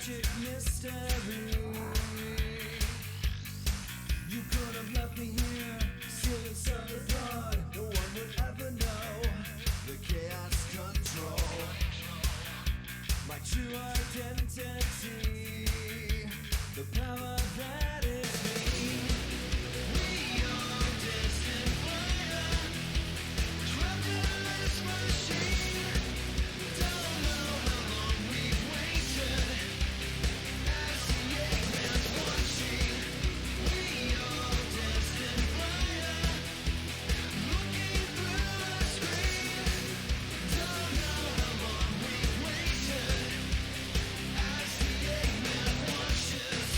tragic mystery. You could have left me here, stealing summer blood. No one would ever know the chaos control. My true identity, the power that is me. We are destined fire, trapped in this machine. Don't know how long we've waited, as the Eggman's watching. We are destined fire, looking through a screen. Don't know how long we've waited, as the Eggman watches.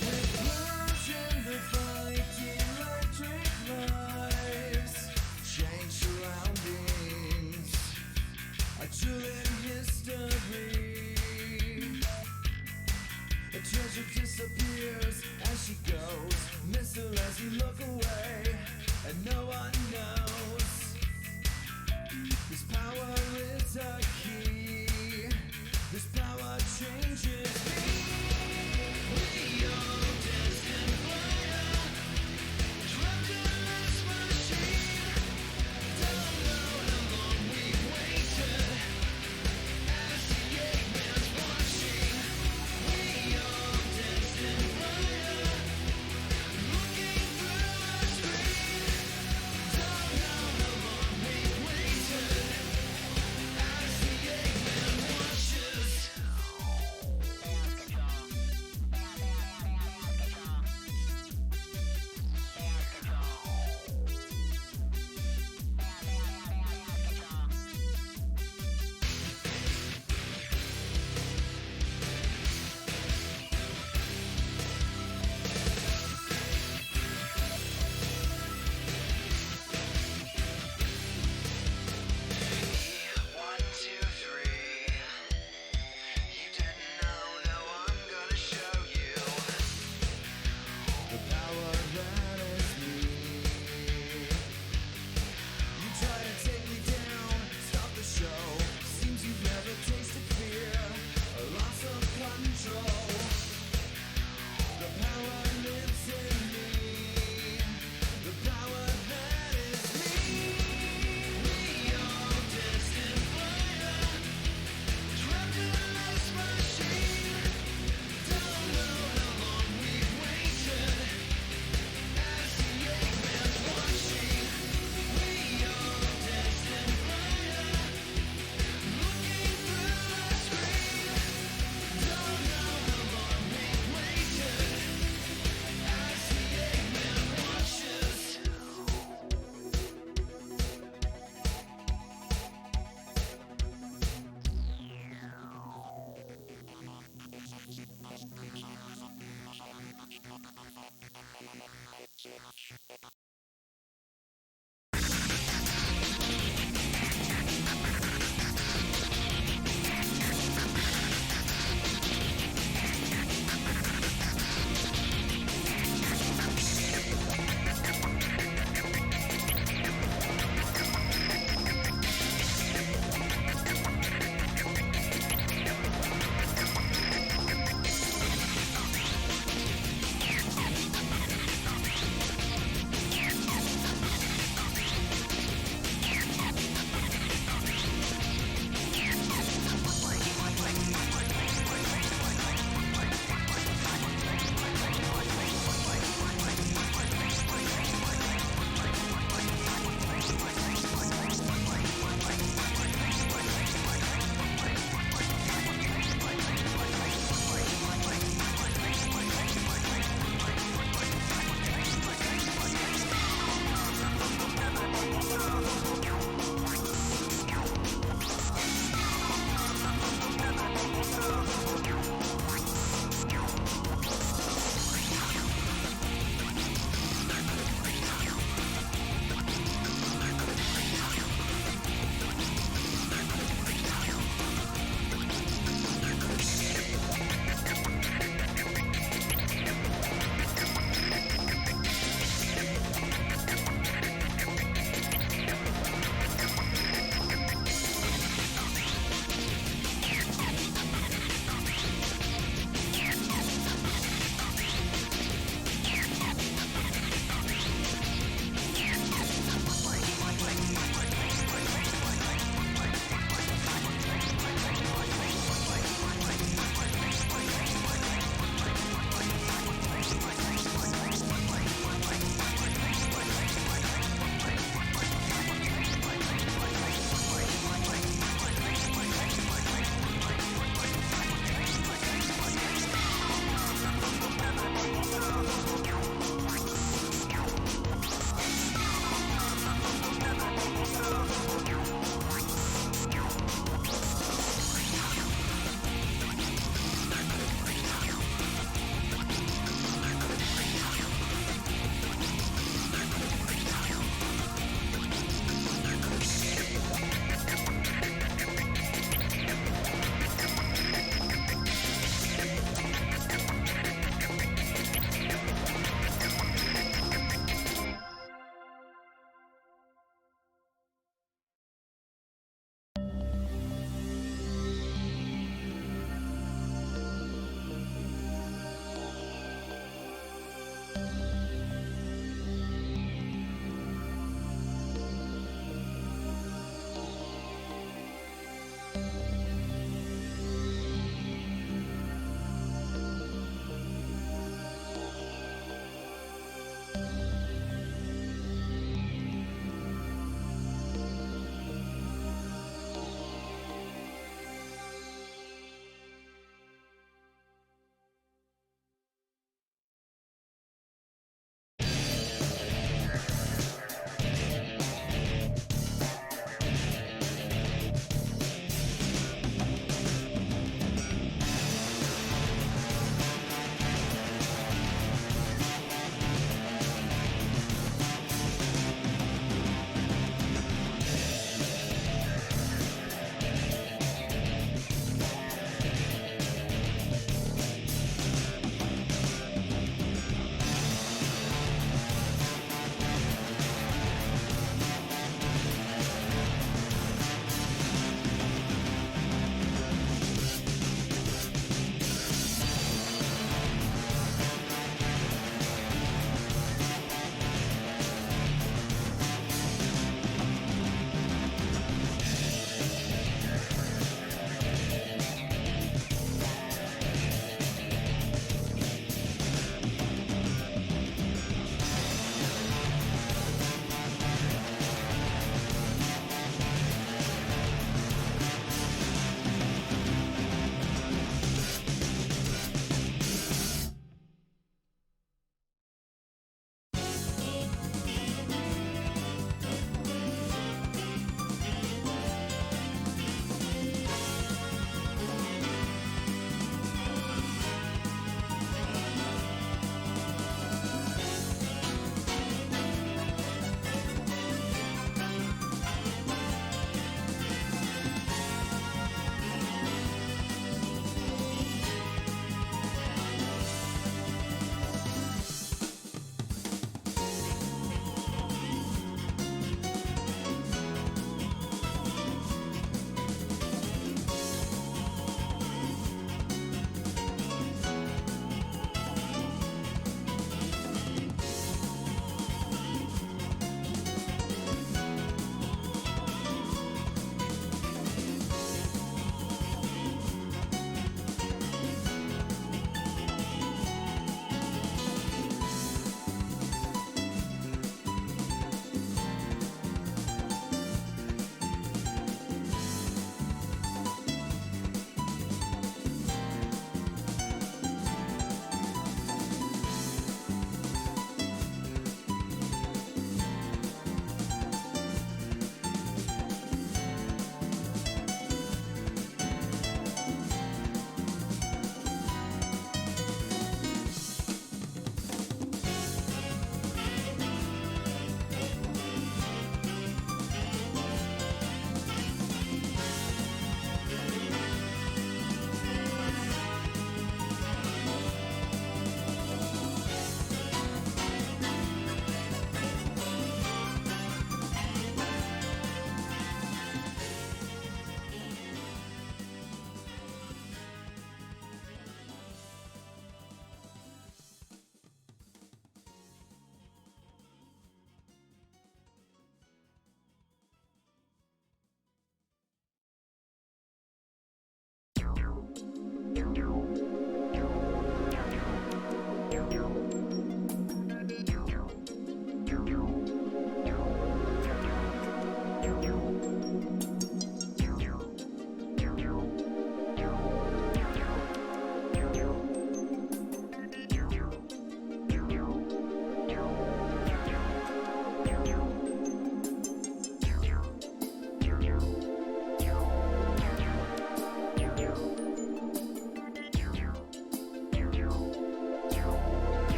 With words in the fight, electric lives, change surroundings, a drooling history. A treasure disappears as she goes, miss her as you look away, and no one knows. This power is a key, this power changes me. We are destined fire, trapped in this machine. Don't know how long we've waited, as the Eggman's watching. We are destined fire, looking through a screen. Don't know how long we've waited, as the Eggman watches. One, two, three. You didn't know, now I'm gonna show you the power that is me. You try to take me down, stop the show. Seems you've never tasted fear, a loss of control. The power lives in me, the power that is me. We are destined fire, trapped in this machine. Don't know how long we've waited, as the Eggman's watching. We are destined fire, looking through a screen. Don't know how long we've waited, as the Eggman watches.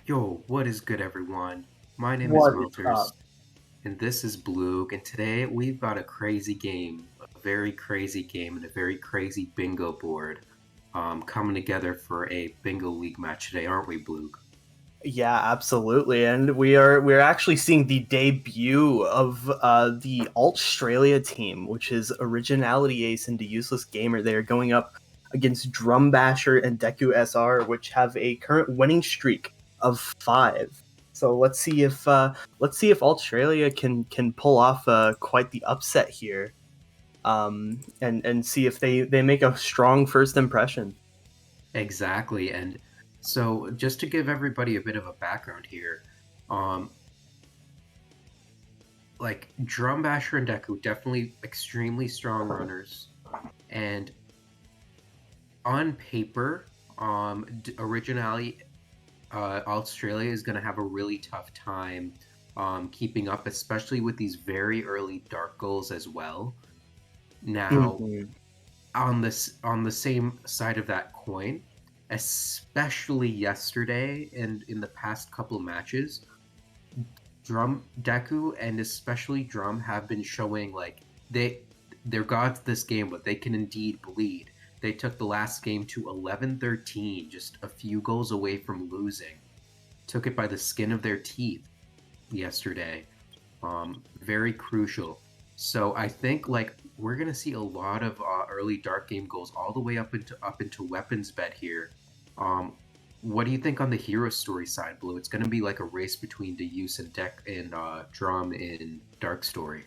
Yo, what is good, everyone? My name is What is up? Melters, and this is Blue. And today we've got a crazy game, a very crazy game, and a very crazy bingo board coming together for a bingo league match today, aren't we, Blue? Yeah, absolutely. And we're actually seeing the debut of the Alt-Stralia team, which is Originality Ace and the Useless Gamer. They are going up against Drum Basher and Deku SR, which have a current winning streak of 5. So let's see if Alt-Stralia can pull off quite the upset here. And see if they make a strong first impression. Exactly. And so, just to give everybody a bit of a background here, um, like Drum Basher and Deku, definitely extremely strong runners, and on paper, Originality Australia is going to have a really tough time keeping up, especially with these very early dark goals as well. Now, Mhm. on the same side of that coin, especially yesterday and in the past couple of matches, Drum Deku and especially Drum have been showing like they're gods this game, but they can indeed bleed. They took the last game to 11-13, just a few goals away from losing. Took it by the skin of their teeth yesterday. Very crucial. So I think like we're gonna see a lot of early dark game goals all the way up into weapons bed here. Um, what do you think on the hero story side, Blue? It's gonna be like a race between the use and deck and drum in Dark Story.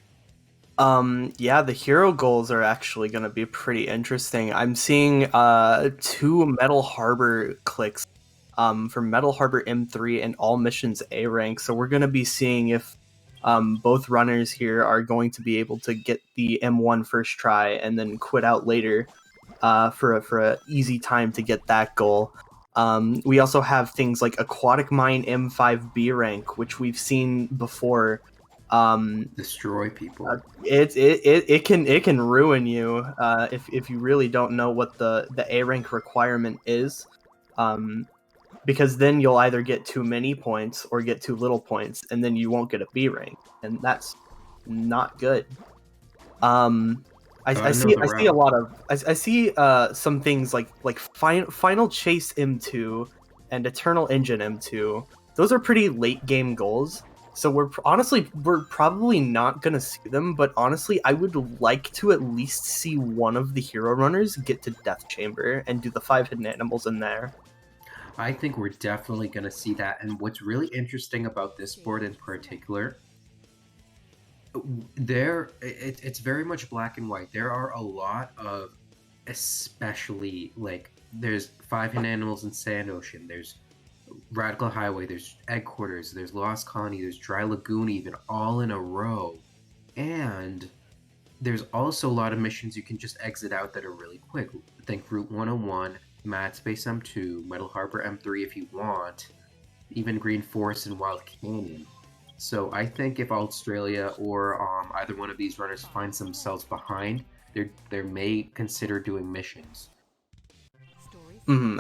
Yeah, the hero goals are actually going to be pretty interesting. I'm seeing two Metal Harbor clicks for Metal Harbor M3 and all missions A rank. So we're going to be seeing if both runners here are going to be able to get the M1 first try and then quit out later for a easy time to get that goal. We also have things like Aquatic Mine M5B rank, which we've seen before. Um, Destroy people. it can ruin you if you really don't know what the A rank requirement is, um, because then you'll either get too many points or get too little points, and then you won't get a B rank, and that's not good. Um, I Gotta know see the I see a route. lot of I see some things like Final Chase M2 and Eternal Engine M2. Those are pretty late game goals. So we're probably not gonna see them, but honestly, I would like to at least see one of the hero runners get to Death Chamber and do the 5 hidden animals in there. I think we're definitely gonna see that. And what's really interesting about this board in particular, it's very much black and white. There are a lot of, especially like there's Five Hidden Animals in Sand Ocean, there's Radical Highway, there's Egg Quarters, there's Lost Colony, there's Dry Lagoon, even all in a row. And there's also a lot of missions you can just exit out that are really quick. Think Route 101, Mad Space M2, Metal Harbor M3 if you want, even Green Forest and Wild Canyon. So I think if Australia or either one of these runners finds themselves behind, they may consider doing missions.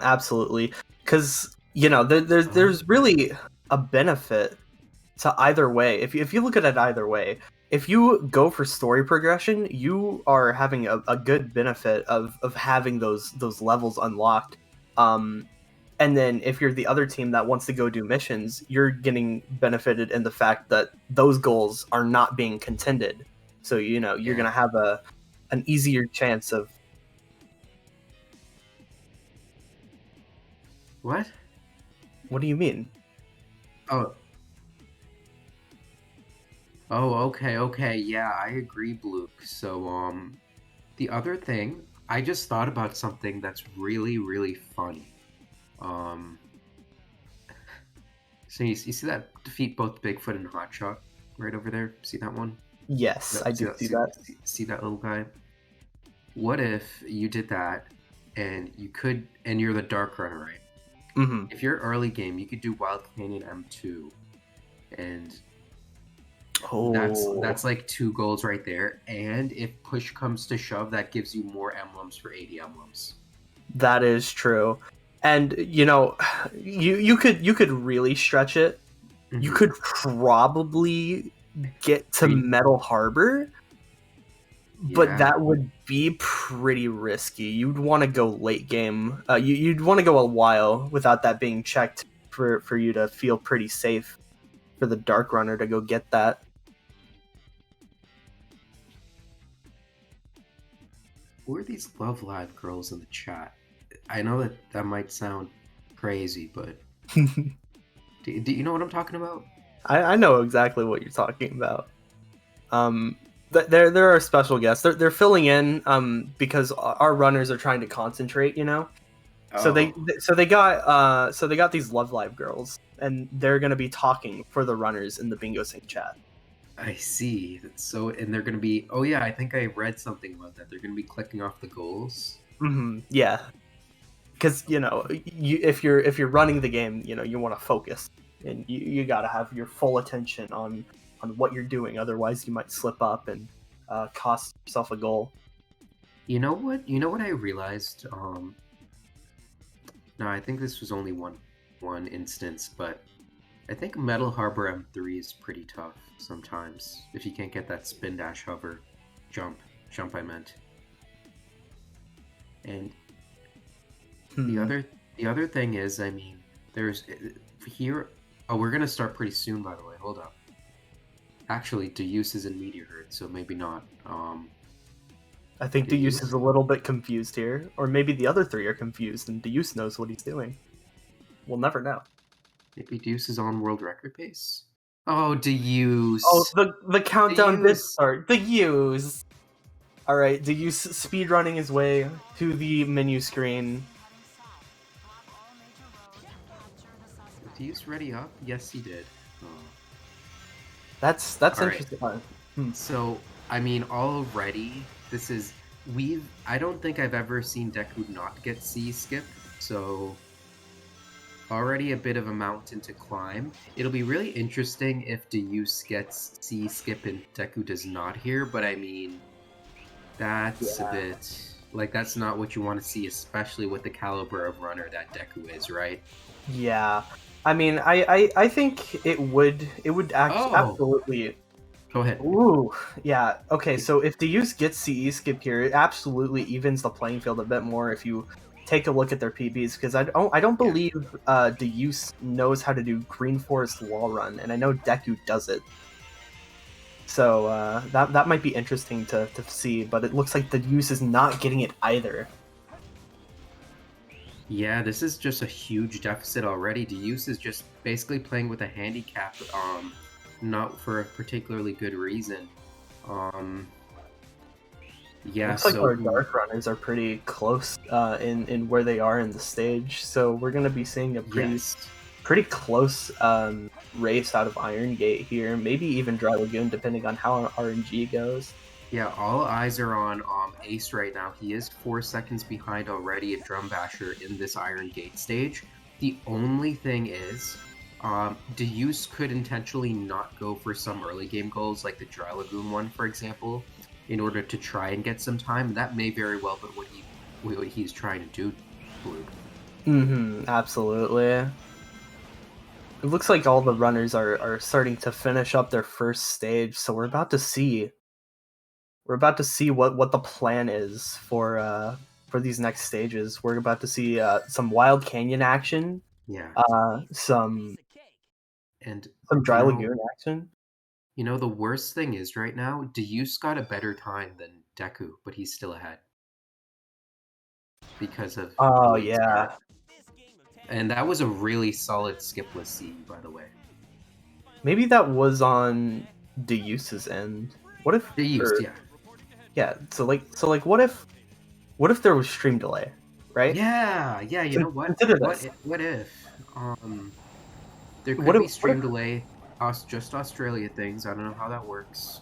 Absolutely, because there's Um, really a benefit to either way. If you look at it either way, if you go for story progression, you are having a good benefit of having those levels unlocked. Um, and then if you're the other team that wants to go do missions, you're getting benefited in the fact that those goals are not being contended. So you're yeah. gonna have an easier chance of. What? What do you mean? Oh, okay, okay. Yeah, I agree, Luke. So, the other thing, I just thought about something that's really, really funny. Um, so you see that defeat both Bigfoot and Hotshot right over there? See that one? Yes, I See do that? see that. See that little guy? What if you did that and and you're the Dark Runner, right? Hmm. If you're early game, you could do Wild Canyon M2, and Oh, that's like two goals right there. And if push comes to shove, that gives you more emblems for 80 emblems. that is true. And you could really stretch it. You Mhm. could probably get to Pretty- Metal Harbor, but Yeah. that would be pretty risky. You'd want to go late game. You'd want to go a while without that being checked for you to feel pretty safe for the Dark Runner to go get that. Who are these Love Live girls in the chat? I know that might sound crazy, but do you know what I'm talking about? I know exactly what you're talking about. There are special guests. They're filling in because our runners are trying to concentrate. So they Oh, so they got these Love Live girls, and they're gonna be talking for the runners in the Bingo Sync chat. I see. So, and they're gonna be. Oh yeah, I think I read something about that. They're gonna be clicking off the goals. Yeah, because if you're running the game, you want to focus, and you gotta have your full attention on what you're doing. Otherwise, you might slip up and cost yourself a goal. You know what? You know what I realized? No, I think this was only one instance, but I think Metal Harbor M3 is pretty tough sometimes if you can't get that spin dash hover jump I meant. And Hmm. the other thing is, I mean, there's here. Oh, we're gonna start pretty soon, by the way. Hold up. Actually, Deuse is in Meteor Herd, so maybe not. I think Deuse is a little bit confused here, or maybe the other three are confused, and Deuse knows what he's doing. We'll never know. Maybe Deuse is on world record pace. Oh, Deuse. Oh, the countdown did Deuse. start. The use. All right, Deuse speed running his way to the menu screen. Did Deuse ready up? Yes, he did. Oh. That's All right. interesting. So, I mean, already this is I don't think I've ever seen Deku not get C skip. So already a bit of a mountain to climb. It'll be really interesting if Deuse gets C skip and Deku does not here, but I mean, that's a bit like that's not what you want to see, especially with the caliber of runner that Deku is, right? Yeah, I mean, I think it would absolutely. Go ahead. Ooh, yeah. Okay, so if Deuse gets CE skip here, it absolutely evens the playing field a bit more if you take a look at their PBs, because I don't believe Deuse knows how to do Green Forest wall run, and I know Deku does it. So that might be interesting to see, but it looks like Deuse is not getting it either. Yeah, this is just a huge deficit already. Deuse is just basically playing with a handicap, not for a particularly good reason. Yeah, Looks like so our Dark Runners are pretty close in where they are in the stage, so we're gonna be seeing a pretty close race out of Iron Gate here, maybe even Dry Lagoon, depending on how RNG goes. Yeah, all eyes are on Ace right now. He is 4 seconds behind already at Drum Basher in this Iron Gate stage. The only thing is, Deuse could intentionally not go for some early game goals, like the Dry Lagoon one, for example, in order to try and get some time. That may very well be what he's trying to do, Blue. Absolutely. It looks like all the runners are starting to finish up their first stage, so we're about to see what the plan is for these next stages. We're about to see some Wild Canyon action, Yeah. some And Dry Lagoon action. You know, the worst thing is right now, Deuse got a better time than Deku, but he's still ahead because of Oh late yeah, start. And that was a really solid skipless C, by the way. maybe that was on Deuce's end. What if Deuse, yeah. Yeah, so what if there was stream delay, right? Yeah, you know what? Consider this. What if there could What be if stream delay, just Australia things. I don't know how that works.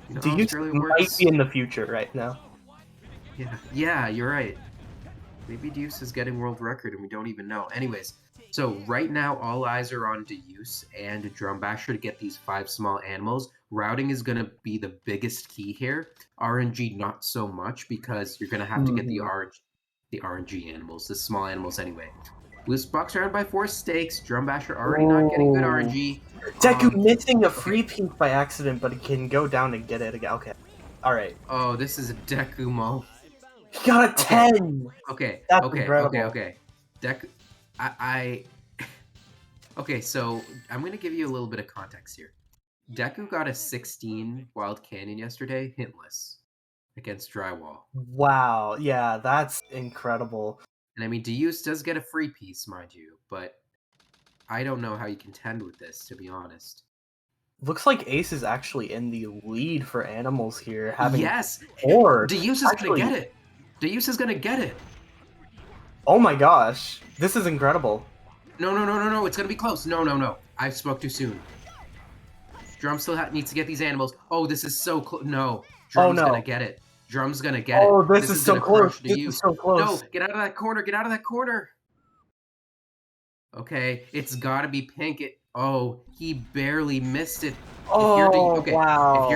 You know how Deuce Australia might works? be in the future right now? Yeah, you're right. Maybe Deuse is getting world record and we don't even know. Anyways, so right now all eyes are on Deuse and Drum Basher to get these 5 small animals. Routing is going to be the biggest key here. RNG not so much because you're going to have to get the the RNG animals, the small animals anyway. Loose box around by 4 stakes. Drum Basher already not getting good RNG. Deku missing a free okay. piece by accident, but he can go down and get it again. Okay. Alright. Oh, this is a Deku Mo. He got a Okay. 10! Okay. That's Okay. incredible. Okay. Deku. I Okay, so I'm gonna give you a little bit of context here. Deku got a 16 Wild Canyon yesterday, hintless, against Drywall. Wow. Yeah, that's incredible. And I mean, Deus does get a free piece, mind you, but I don't know how you contend with this, to be honest. Looks like Ace is actually in the lead for animals here, having Yes! four. Deus is gonna Actually, get it! Deus is gonna get it! oh my gosh, this is incredible. No, it's gonna be close. No. I spoke too soon. Drum still needs to get these animals. Oh, this is so close. No. Drum's no. gonna get it. Drum's gonna get Oh, it. this is so gonna close. crush This Deus. is so close. No, get out of that corner. Get out of that corner. Okay, it's gotta be pink. He barely missed it. Oh, wow.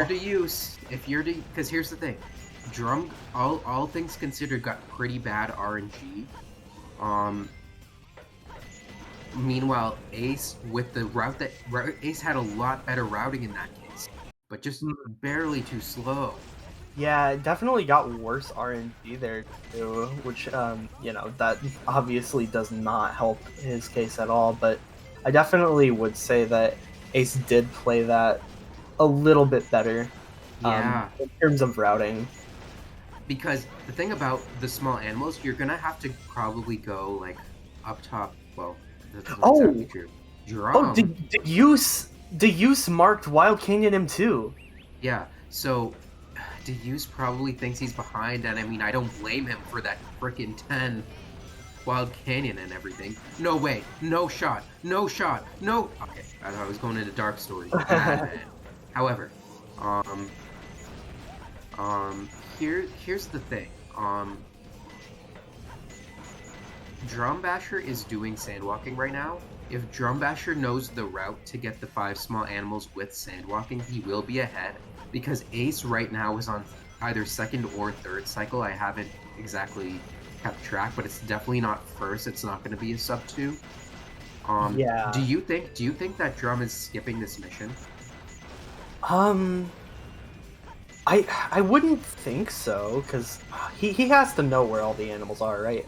If you're because here's the thing, Drum, all things considered, got pretty bad RNG. Meanwhile, Ace with the route Ace had a lot better routing in that case, but just barely too slow. Yeah, it definitely got worse RNG there too, which that obviously does not help his case at all. But I definitely would say that Ace did play that a little bit better, Yeah, in terms of routing. because the thing about the small animals, you're gonna have to probably go like up top. Well, that's not exactly true. Drum. Deuse marked Wild Canyon M2. Yeah, so Deus probably thinks he's behind, and I mean, I don't blame him for that frickin' 10 Wild Canyon and everything. No way, no shot. Okay, I thought I was going into Dark Story. Man. However, here's the thing. Drum Basher is doing sandwalking right now. If Drum Basher knows the route to get the 5 small animals with sandwalking, he will be ahead, because Ace right now is on either second or third cycle. I haven't exactly kept track, but it's definitely not first. It's not going to be a sub 2. Yeah. Do you think that Drum is skipping this mission? I wouldn't think so, because he has to know where all the animals are, right?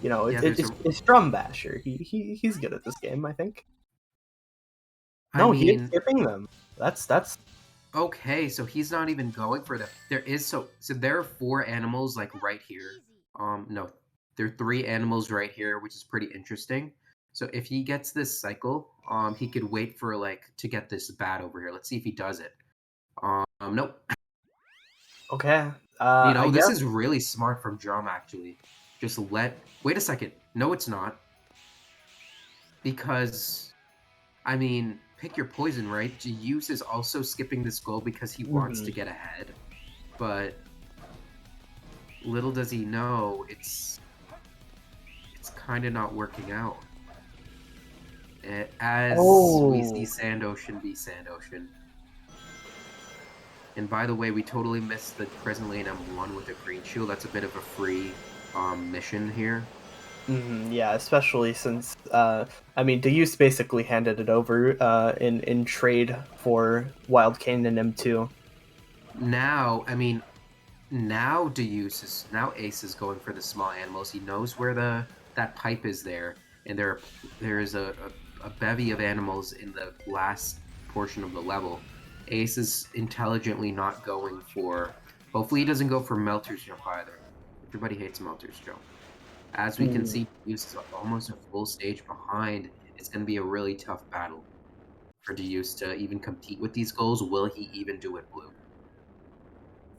You know, it's Drum Basher. He's good at this game, I think. No, he is skipping them. That's okay. So he's not even going for them. So there are 4 animals like right here. No, there are 3 animals right here, which is pretty interesting. So if he gets this cycle, he could wait for to get this bat over here. Let's see if he does it. Nope. okay. This is really smart from Drum, actually. Wait a second. No, it's not. Because, I mean, pick your poison, right? Deus is also skipping this goal because he wants to get ahead. But little does he know, it's kind of not working out. As we see Sand Ocean be Sand Ocean. And by the way, we totally missed the Prison Lane M1 with the green shield. That's a bit of a free mission here. Yeah, especially since Deuse basically handed it over in trade for Wild Canyon M2. Now Ace is going for the small animals. He knows where that pipe is there, and there is a bevy of animals in the last portion of the level. Ace is intelligently not going for. Hopefully, he doesn't go for Melter's Jump either. Everybody hates Melter's Jump. As we can see, Deus is almost a full stage behind. It's going to be a really tough battle for Deus to even compete with these goals. Will he even do it, Blue?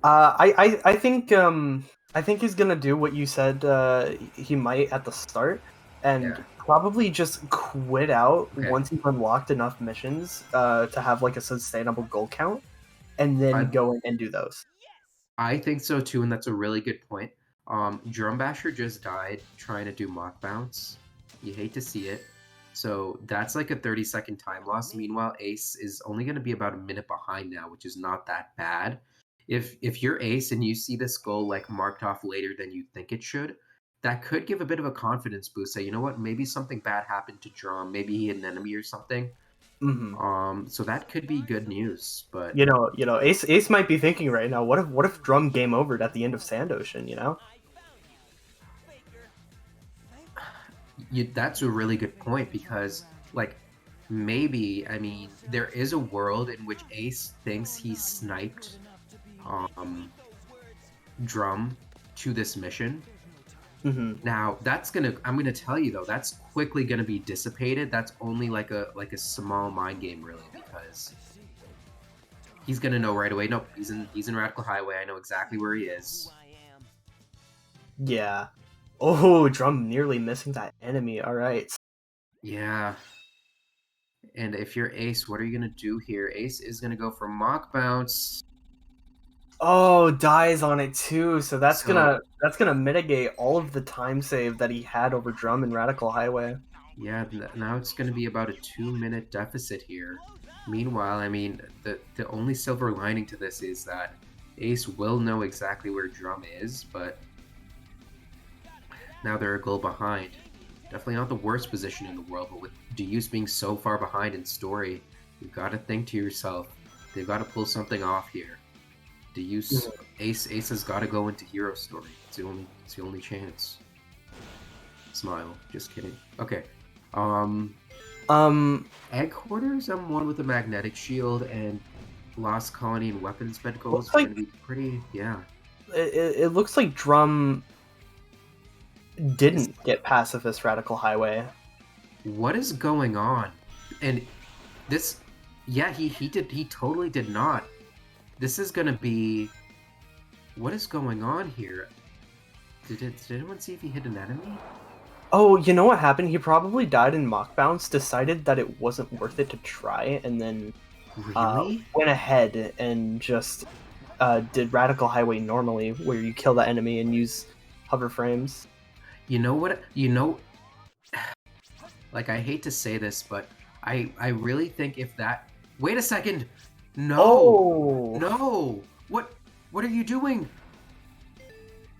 I think he's gonna do what you said he might at the start, and probably just quit out once he's unlocked enough missions to have like a sustainable goal count, and then go in and do those. I think so too, and that's a really good point. Drum Basher just died trying to do mock bounce. You hate to see it. So that's like a 30-second time loss. Meanwhile, Ace is only going to be about a minute behind now, which is not that bad. If you're Ace and you see this goal like marked off later than you think it should, that could give a bit of a confidence boost. Say, you know what, maybe something bad happened to Drum. Maybe he hit an enemy or something. So that could be good news. But Ace might be thinking right now, what if Drum game overed at the end of Sand Ocean? that's a really good point because, like, maybe, I mean, there is a world in which Ace thinks he sniped Drum to this mission. Now I'm gonna tell you though, that's quickly gonna be dissipated. That's only like a small mind game really, because he's gonna know right away. Nope, he's in Radical Highway. I know exactly where he is. Yeah. Oh, Drum nearly missing that enemy. All right. Yeah. And if you're Ace, what are you gonna do here? Ace is gonna go for Mock Bounce. Oh, dies on it too. So that's gonna mitigate all of the time save that he had over Drum and Radical Highway. Yeah, now it's gonna be about a 2-minute deficit here. Meanwhile, I mean, the only silver lining to this is that Ace will know exactly where Drum is, but now they're a goal behind. Definitely not the worst position in the world, but with Deus being so far behind in story, you've got to think to yourself, they've got to pull something off here. Deus, Ace has got to go into hero story. It's the only chance. Smile. Just kidding. Okay. Headquarters, I'm one with a magnetic shield, and Lost Colony and weapons bed goals are gonna be pretty. Yeah. It looks like Drum didn't get Pacifist Radical Highway. What is going on? And this, yeah, he totally did not. This is gonna be. What is going on here? Did anyone see if he hit an enemy? Oh, you know what happened? He probably died in Mock Bounce, decided that it wasn't worth it to try, and then Really? went ahead and just did Radical Highway normally, where you kill the enemy and use hover frames. You know what? Like, I hate to say this, but I really think if that. Wait a second! No! Oh! No! What are you doing?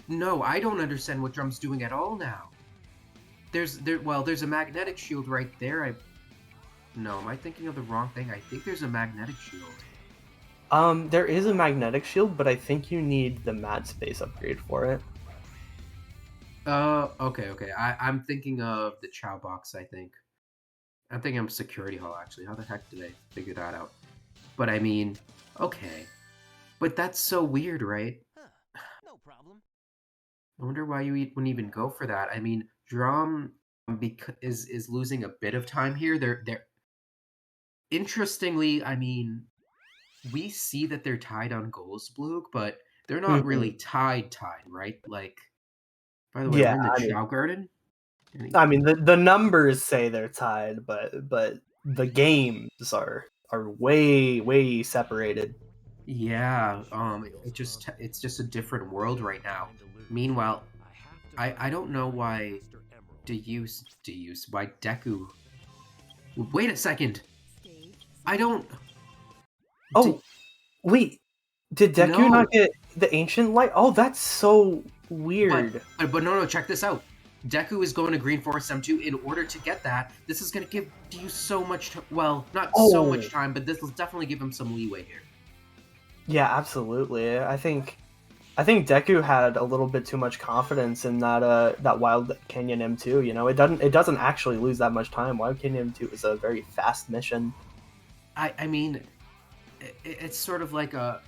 No, I don't understand what Drum's doing at all now. There's a magnetic shield right there. No, am I thinking of the wrong thing? I think there's a magnetic shield. There is a magnetic shield, but I think you need the mad space upgrade for it. Okay. I'm thinking of the Chow box, I think. I'm thinking of Security Hall, actually. How the heck did I figure that out? But I mean, okay. But that's so weird, right? No problem. I wonder why you wouldn't even go for that. I mean, Drum is losing a bit of time here. They're interestingly, I mean, we see that they're tied on goals, Blue, but they're not really tied, right? Like, by the way, we're in the Chow Garden. I mean, the numbers say they're tied, but the games are way separated. Yeah, it's just a different world right now. Meanwhile, I don't know why why Deku. Wait a second. I don't. Oh, wait. Did Deku not get the ancient light? Oh, that's so weird. But no, check this out. Deku is going to Green Forest M2 in order to get that. This is going to give you so much. Well, not so much time, but this will definitely give him some leeway here. Yeah, absolutely. I think Deku had a little bit too much confidence in that Wild Canyon M2. You know, it doesn't actually lose that much time. Wild Canyon M2 is a very fast mission. I mean, it's sort of like a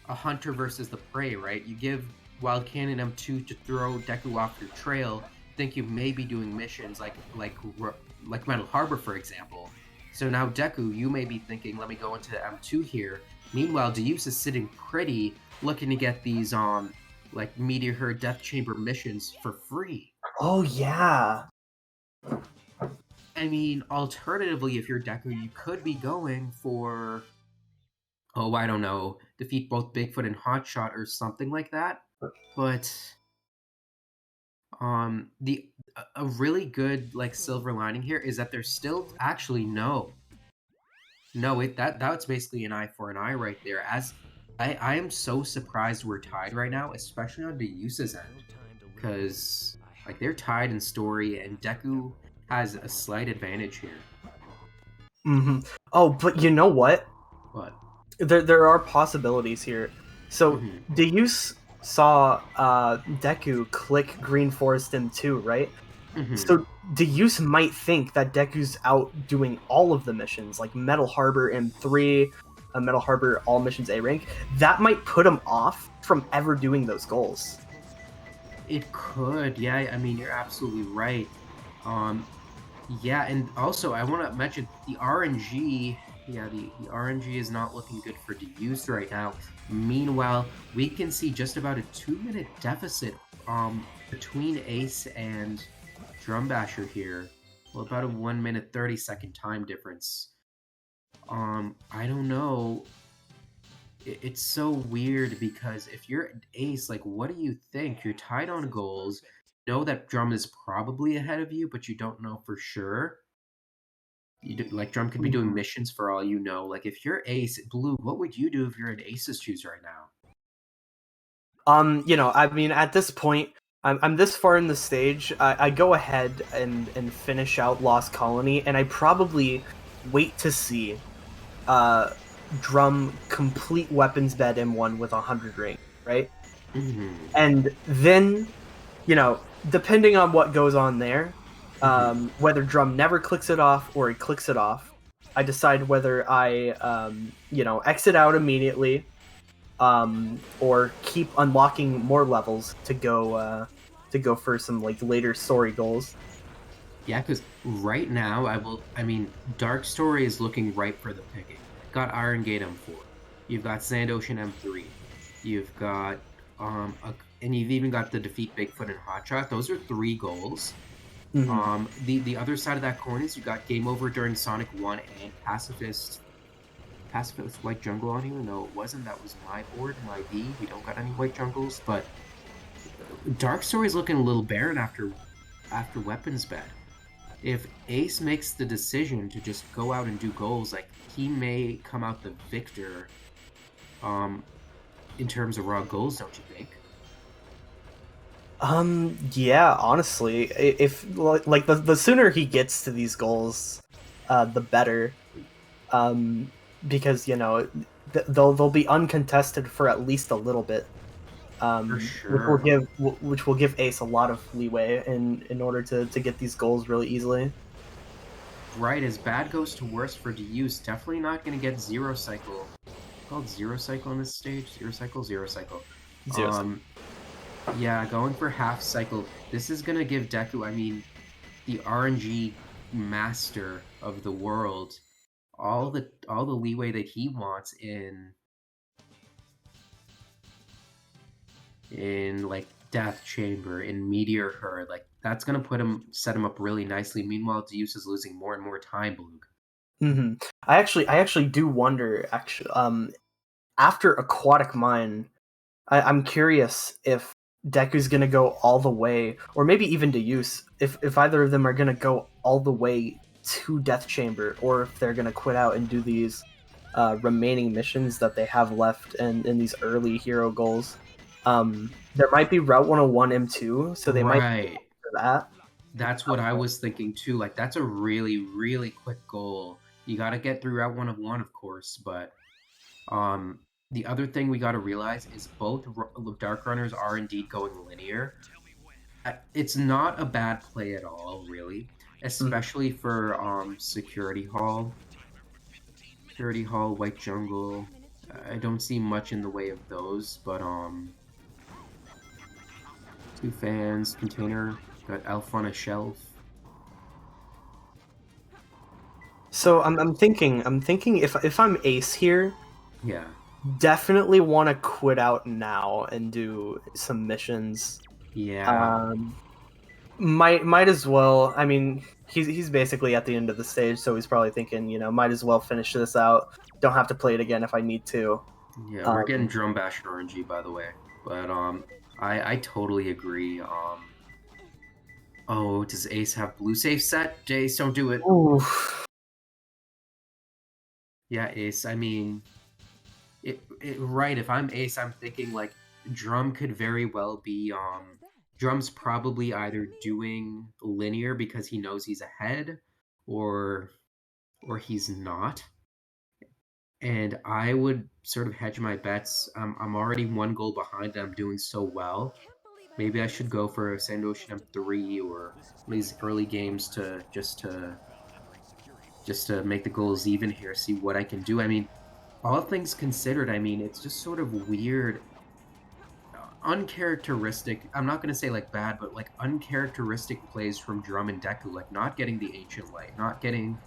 hunter versus the prey, right? You give Wild Canyon M2 to throw Deku off your trail, think you may be doing missions like Metal Harbor, for example. So now Deku, you may be thinking, let me go into M2 here. Meanwhile, Deus is sitting pretty, looking to get these like Meteor Herd Death Chamber missions for free. Oh yeah. I mean, alternatively, if you're Deku, you could be going for, oh, I don't know, defeat both Bigfoot and Hotshot or something like that. But a really good like silver lining here is that there's still actually that's basically an eye for an eye right there. As I am so surprised we're tied right now, especially on Deus's end, because like they're tied in story, and Deku has a slight advantage here. Mm-hmm. Oh, but you know what? But There are possibilities here. So Deus saw Deku click Green Forest M2, right? So Deus might think that Deku's out doing all of the missions, like Metal Harbor M3, Metal Harbor all missions A rank. That might put him off from ever doing those goals. it could, yeah. I mean, you're absolutely right. Yeah, and also I want to mention the RNG. Yeah, the RNG is not looking good for Deuse right now. Meanwhile, we can see just about a 2-minute deficit between Ace and Drumbasher here. Well, about a 1 minute 30-second time difference. I don't know. It's so weird because if you're Ace, like, what do you think? You're tied on goals. Know that Drum is probably ahead of you, but you don't know for sure. Like Drum could be doing missions for all you know. Like if you're Ace Blue, what would you do if you're in Ace's shoes right now? I mean, at this point, I'm this far in the stage. I go ahead and finish out Lost Colony, and I probably wait to see Drum complete weapons bed M1 with 100 ring, right? And then, depending on what goes on there, whether Drum never clicks it off or he clicks it off, I decide whether I, exit out immediately, or keep unlocking more levels to go for some like later story goals. Yeah, because right now I mean, Dark Story is looking ripe for the picking. Got Iron Gate M4. You've got Sand Ocean M3. You've got and you've even got the defeat Bigfoot and Hotshot. Those are 3 goals. The other side of that coin is you got Game Over during Sonic 1 and Pacifist White Jungle on here. No, it wasn't. That was my board, my B. We don't got any White Jungles, but Dark Story's looking a little barren after Weapons Bed. If Ace makes the decision to just go out and do goals, like he may come out the victor in terms of raw goals, don't you think? Yeah, honestly, if like the sooner he gets to these goals, the better. Because they'll be uncontested for at least a little bit. For sure. Which will give Ace a lot of leeway in order to get these goals really easily. Right, as bad goes to worse for Deuse, definitely not going to get Zero Cycle. Called Zero Cycle on this stage? Zero Cycle? Zero Cycle. Yeah, going for half cycle. This is gonna give Deku, I mean, the RNG master of the world, all the leeway that he wants in like Death Chamber, in Meteor Herd. Like that's gonna set him up really nicely. Meanwhile, Deus is losing more and more time, Blue. I actually do wonder. After Aquatic Mine, I'm curious if Deku's gonna go all the way, or maybe even Deus, if either of them are gonna go all the way to Death Chamber, or if they're gonna quit out and do these remaining missions that they have left in these early hero goals. There might be Route 101 M2, so they might for that. That's what I was thinking too. Like that's a really, really quick goal. You got to get through Route 101, of course, but the other thing we got to realize is both Dark Runners are indeed going linear. It's not a bad play at all, really, especially for Security Hall, White Jungle. I don't see much in the way of those, but 2 fans, container, got Elf on a Shelf. So I'm thinking if I'm Ace here, Yeah. definitely want to quit out now and do some missions. Yeah. Might as well. I mean, he's basically at the end of the stage, so he's probably thinking, might as well finish this out. Don't have to play it again if I need to. Yeah, we're getting Drum Bash RNG, by the way. But I totally agree. Oh, does Ace have blue safe set? Ace, don't do it. Oof. Yeah, Ace. I mean, right. If I'm Ace, I'm thinking like Drum could very well be Drum's probably either doing linear because he knows he's ahead, or he's not. And I would sort of hedge my bets. I'm already 1 goal behind, and I'm doing so well. Maybe I should go for Sandoshan M3 or these early games to just to make the goals even here, see what I can do. I mean, all things considered, I mean, it's just sort of weird, uncharacteristic. I'm not going to say like bad, but like uncharacteristic plays from Drum and Deku, like not getting the Ancient Light, not getting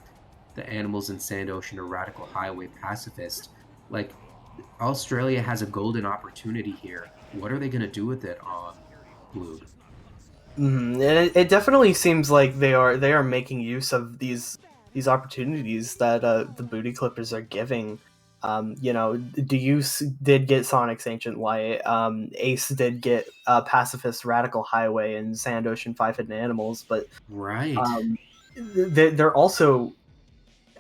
the Animals in Sand Ocean or Radical Highway Pacifist. Like, Australia has a golden opportunity here. What are they going to do with it on Blue? And it definitely seems like they are making use of these opportunities that the booty clippers are giving. Deuce did get Sonic's Ancient Light. Ace did get Pacifist Radical Highway and Sand Ocean Five Hidden Animals, but Right. they're also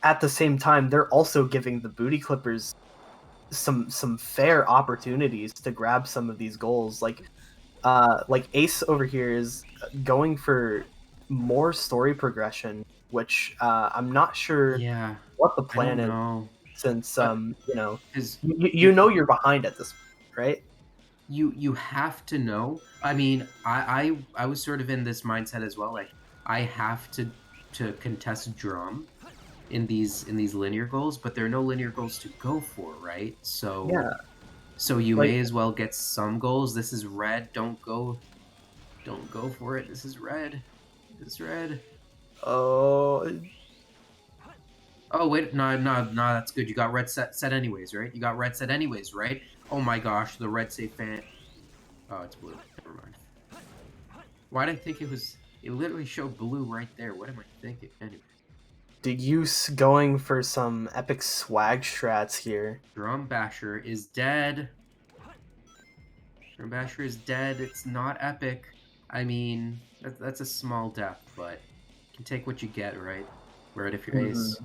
at the same time they're also giving the booty clippers some fair opportunities to grab some of these goals. Like Ace over here is going for more story progression, which I'm not sure Yeah. what the I plan don't is, know. since Because you're behind at this point, right? you have to know. I mean, I was sort of in this mindset as well. Like, I have to contest Drum in these linear goals, but there are no linear goals to go for, right? Yeah, So you like may as well get some goals. This is red. Don't go for it. This is red. This is red. oh Oh wait, no, that's good. You got red set anyways, right? You got red set anyways, right? Oh my gosh, the red safe fan. Oh, it's blue. Never mind. Why did I think it was? It literally showed blue right there. What am I thinking? Anyway, Deuce going for some epic swag strats here. Drum Basher is dead. Drum Basher is dead. It's not epic. I mean, that's a small death, but you can take what you get, right? Right if you're ace.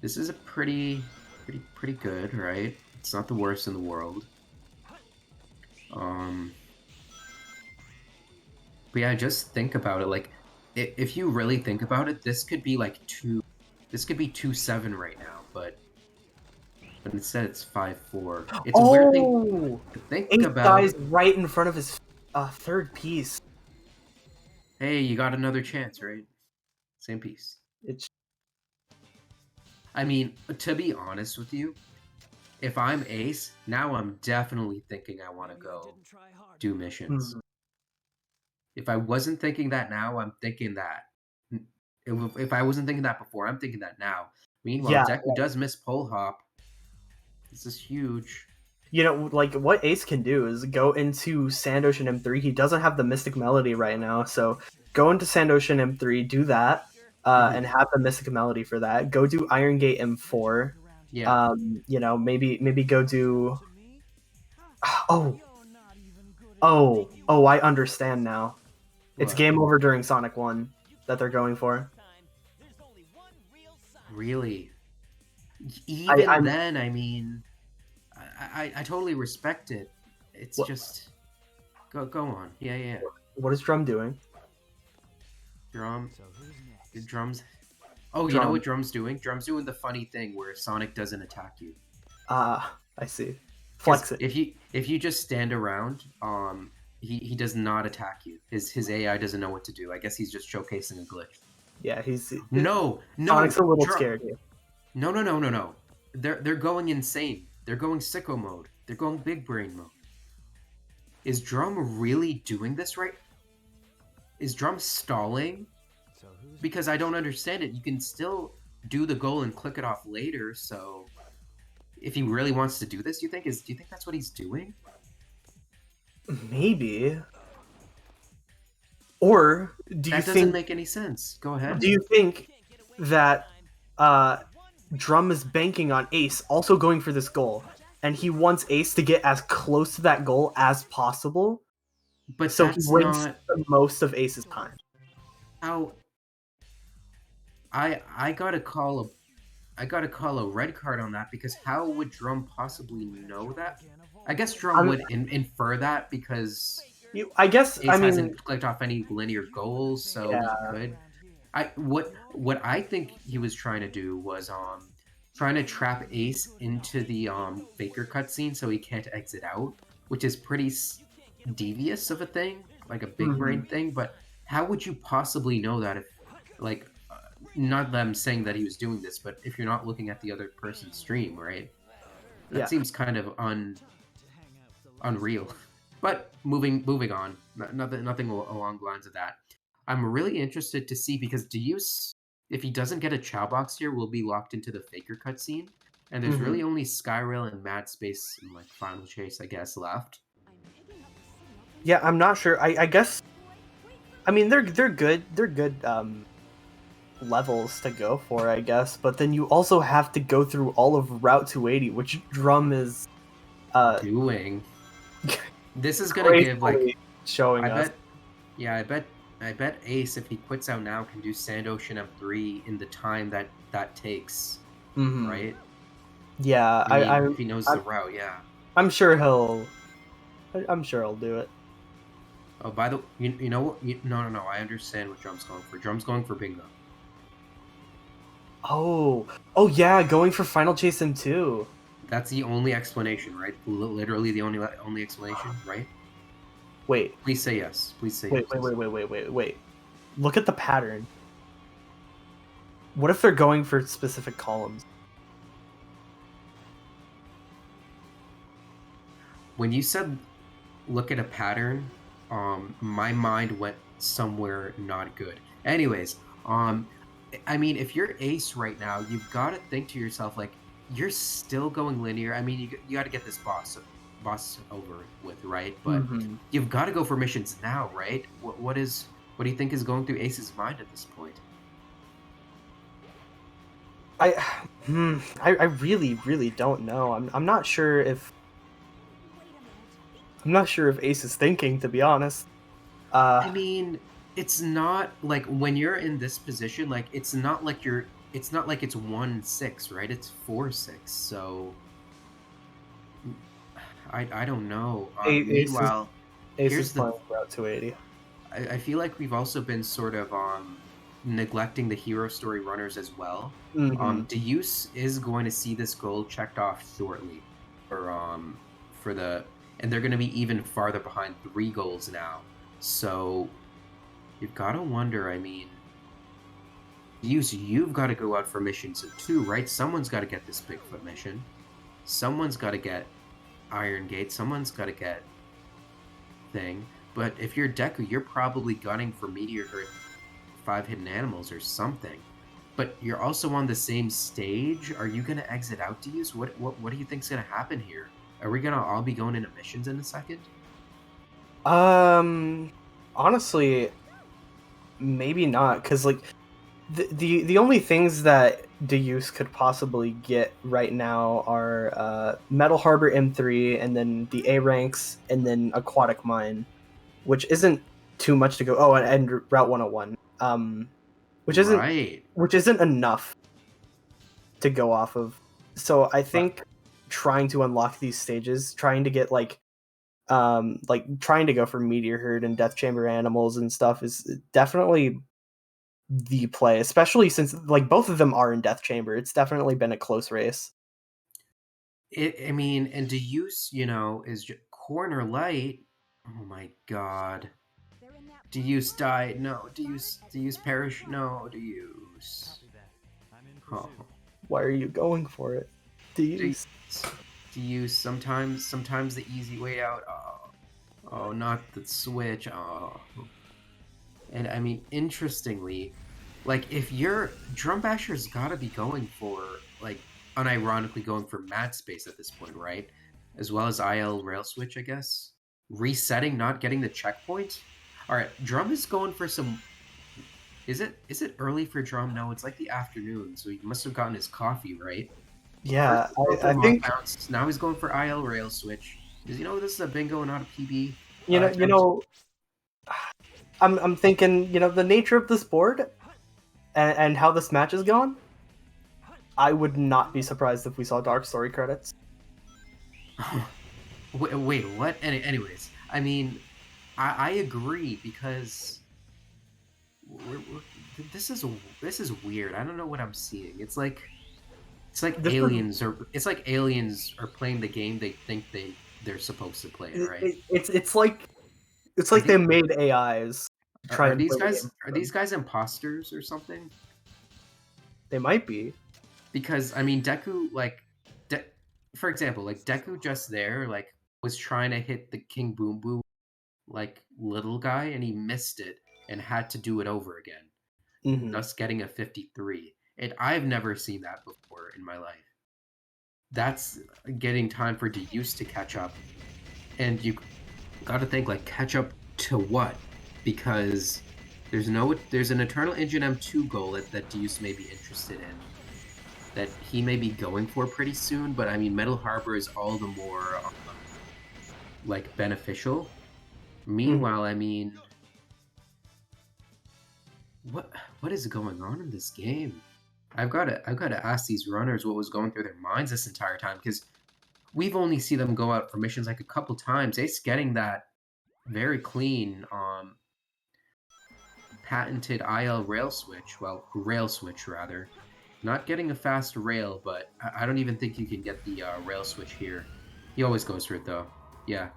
This is a pretty good, right? It's not the worst in the world. But yeah, just think about it. Like, if you really think about it, this could be like this could be 2-7 right now, but instead it's 5-4. It's a weird thing to think Ace about. dies right in front of his third piece. Hey, you got another chance, right? Same piece. It's I mean, to be honest with you, if I'm ace, now I'm definitely thinking I want to go do missions. If I wasn't thinking that now, I'm thinking that. If I wasn't thinking that before, I'm thinking that now. Meanwhile, Deku does miss pole hop. This is huge. You know, like what Ace can do is go into Sand Ocean M3. He doesn't have the Mystic Melody right now, so go into Sand Ocean M3, do that, and have the Mystic Melody for that. Go do Iron Gate M4. Yeah. Maybe go do. I understand now. It's What? game over during Sonic 1 that they're going for. Really? Even then, I mean, I totally respect it. It's just go on. Yeah. What is Drum doing? Drums. Oh, you know what Drum's doing? Drum's doing the funny thing where Sonic doesn't attack you. I see. Flex it. If you just stand around, he does not attack you. His AI doesn't know what to do. I guess he's just showcasing a glitch. Yeah, he's no. Sonic's a little scared here. No. They're going insane. They're going sicko mode. They're going big brain mode. Is Drum really doing this right? Is Drum stalling? Because I don't understand it. You can still do the goal and click it off later. So, if he really wants to do this, do you think that's what he's doing? Maybe. Or do you think... That doesn't make any sense. Go ahead. Do you think that Drum is banking on Ace also going for this goal, and he wants Ace to get as close to that goal as possible, but so he wastes the most of Ace's time? How? I gotta call a red card on that, because how would Drum possibly know that? I guess Drum would infer that because I guess, Ace hasn't clicked off any linear goals, so he yeah. could. What I think he was trying to do was trying to trap Ace into the Faker cutscene so he can't exit out, which is pretty devious of a thing, like a big brain Mhm. thing. But how would you possibly know that if, like, not that I'm saying that he was doing this, but if you're not looking at the other person's stream, right? That Yeah. seems kind of unreal. But moving on, nothing along the lines of that. I'm really interested to see because if he doesn't get a Chow box here, will be locked into the Faker cutscene, and there's Mhm. really only Skyrail and Mad Space and like Final Chase, I guess, left. Yeah, I'm not sure. I guess. I mean, they're good. They're good levels to go for, I guess. But then you also have to go through all of Route 280, which Drum is Doing this is gonna give like gracefully showing I us. bet yeah I bet Ace if he quits out now can do Sand Ocean M3 in the time that takes, Hmm. right? Yeah, I mean if he knows the route, yeah. I'm sure he'll. I'm sure he'll do it. Oh, by the you know what? No. I understand what Drum's going for. Drum's going for bingo. Oh yeah, going for Final Chase M2. That's the only explanation, right? Literally the only explanation, right? Wait, Please say yes. Please say wait, yes. wait. Look at the pattern. What if they're going for specific columns? When you said look at a pattern, my mind went somewhere not good. Anyways, I mean, if you're Ace right now, you've got to think to yourself like you're still going linear. I mean, you got to get this boss over with, right? But Hmm. you've got to go for missions now, right? What do you think is going through Ace's mind at this point? I, I really don't know. I'm not sure if Ace is thinking, to be honest. I mean, it's not like when you're in this position, like it's not like it's 1-6, right? It's 4-6. So I don't know. Ace is Meanwhile, Ace is here's the playing Route 280. I feel like we've also been sort of neglecting the hero story runners as well. Hmm. Deuse is going to see this goal checked off shortly for the and they're going to be even farther behind 3 goals now. So you've got to wonder. I mean, you've got to go out for missions too, right? Someone's got to get this Bigfoot mission. Someone's got to get Iron Gate. Someone's got to get thing. But if you're Deku, you're probably gunning for Meteor Hurt, 5 hidden animals or something. But you're also on the same stage. Are you gonna exit out to use? What do you think's gonna happen here? Are we gonna all be going into missions in a second? Honestly, maybe not, because like the only things that Deuse could possibly get right now are Metal Harbor M3 and then the A ranks and then Aquatic Mine, which isn't too much to go. Oh, and Route 101, which isn't Right. enough to go off of. So I think trying to unlock these stages, trying to get like trying to go for Meteor Herd and Death Chamber animals and stuff is definitely the play, especially since like both of them are in Death Chamber. It's definitely been a close race. I mean, and to use, is corner light. Oh my god. Do use die? No. Do use perish? No. Do use? Oh. Why are you going for it? Do use sometimes the easy way out? Oh, not the switch. Oh. And I mean, interestingly, like if you're Drum Basher's got to be going for like unironically going for Mad Space at this point, right? As well as IL Rail Switch, I guess. Resetting, not getting the checkpoint. All right, Drum is going for some. Is it early for Drum? No, it's like the afternoon, so he must have gotten his coffee, right? Yeah, First I think bounce. Now he's going for IL Rail Switch. Because this is a bingo, not a PB. you know I'm thinking the nature of this board and how this match is going. I would not be surprised if we saw Dark Story credits. Wait, what? Anyways, I mean, I agree because we're, this is weird. I don't know what I'm seeing. It's like This is aliens are playing the game they think they're supposed to play it, right? it's Are like they the made AIs to try and play the game are for them. these guys imposters or something? They might be. Because I mean, Deku De- for example, like Deku just there like was trying to hit the King Boom Boom like little guy and he missed it and had to do it over again, Hmm. thus getting a 53. And I've never seen that before in my life. That's getting time for Deuse to catch up, and you got to think like catch up to what? Because there's an Eternal Engine M2 goal that Deuse may be interested in that he may be going for pretty soon. But I mean, Metal Harbor is all the more like beneficial. Hmm. Meanwhile, I mean, what what is going on in this game? I've got to ask these runners what was going through their minds this entire time because we've only seen them go out for missions like a couple times. Ace getting that very clean patented IL rail switch, well, rail switch rather. Not getting a fast rail, but I don't even think you can get the rail switch here. He always goes for it though. Yeah,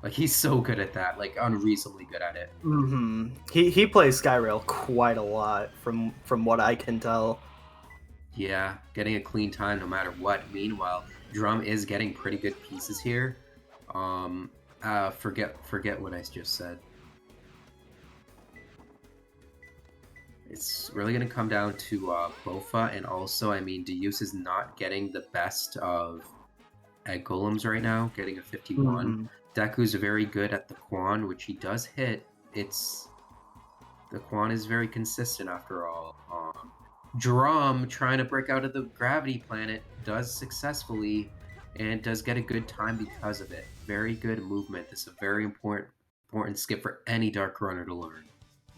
like he's so good at that, like unreasonably good at it. Hmm. He plays Skyrail quite a lot from what I can tell. Yeah, getting a clean time no matter what. Meanwhile, Drum is getting pretty good pieces here. Um, forget what I just said. It's really going to come down to Bofa, and also, I mean, Deuse is not getting the best of Egg Golems right now, getting a 51. Mhm. Deku's very good at the Quan, which he does hit. The Quan is very consistent after all. Drum trying to break out of the gravity planet does successfully and does get a good time because of it. Very good movement. This is a very important skip for any Dark Runner to learn.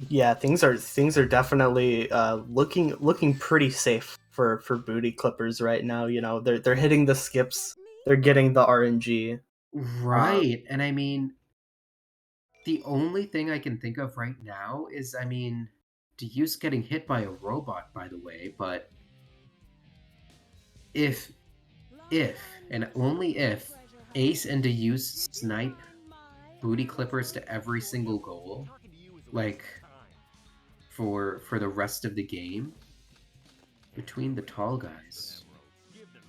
Yeah, things are definitely looking pretty safe for booty clippers right now. You know, they're hitting the skips, they're getting the RNG. Right. And I mean, the only thing I can think of right now is, I mean, Deuse getting hit by a robot, by the way, but if, and only if, Ace and Deuse snipe booty clippers to every single goal, like, for the rest of the game, between the tall guys.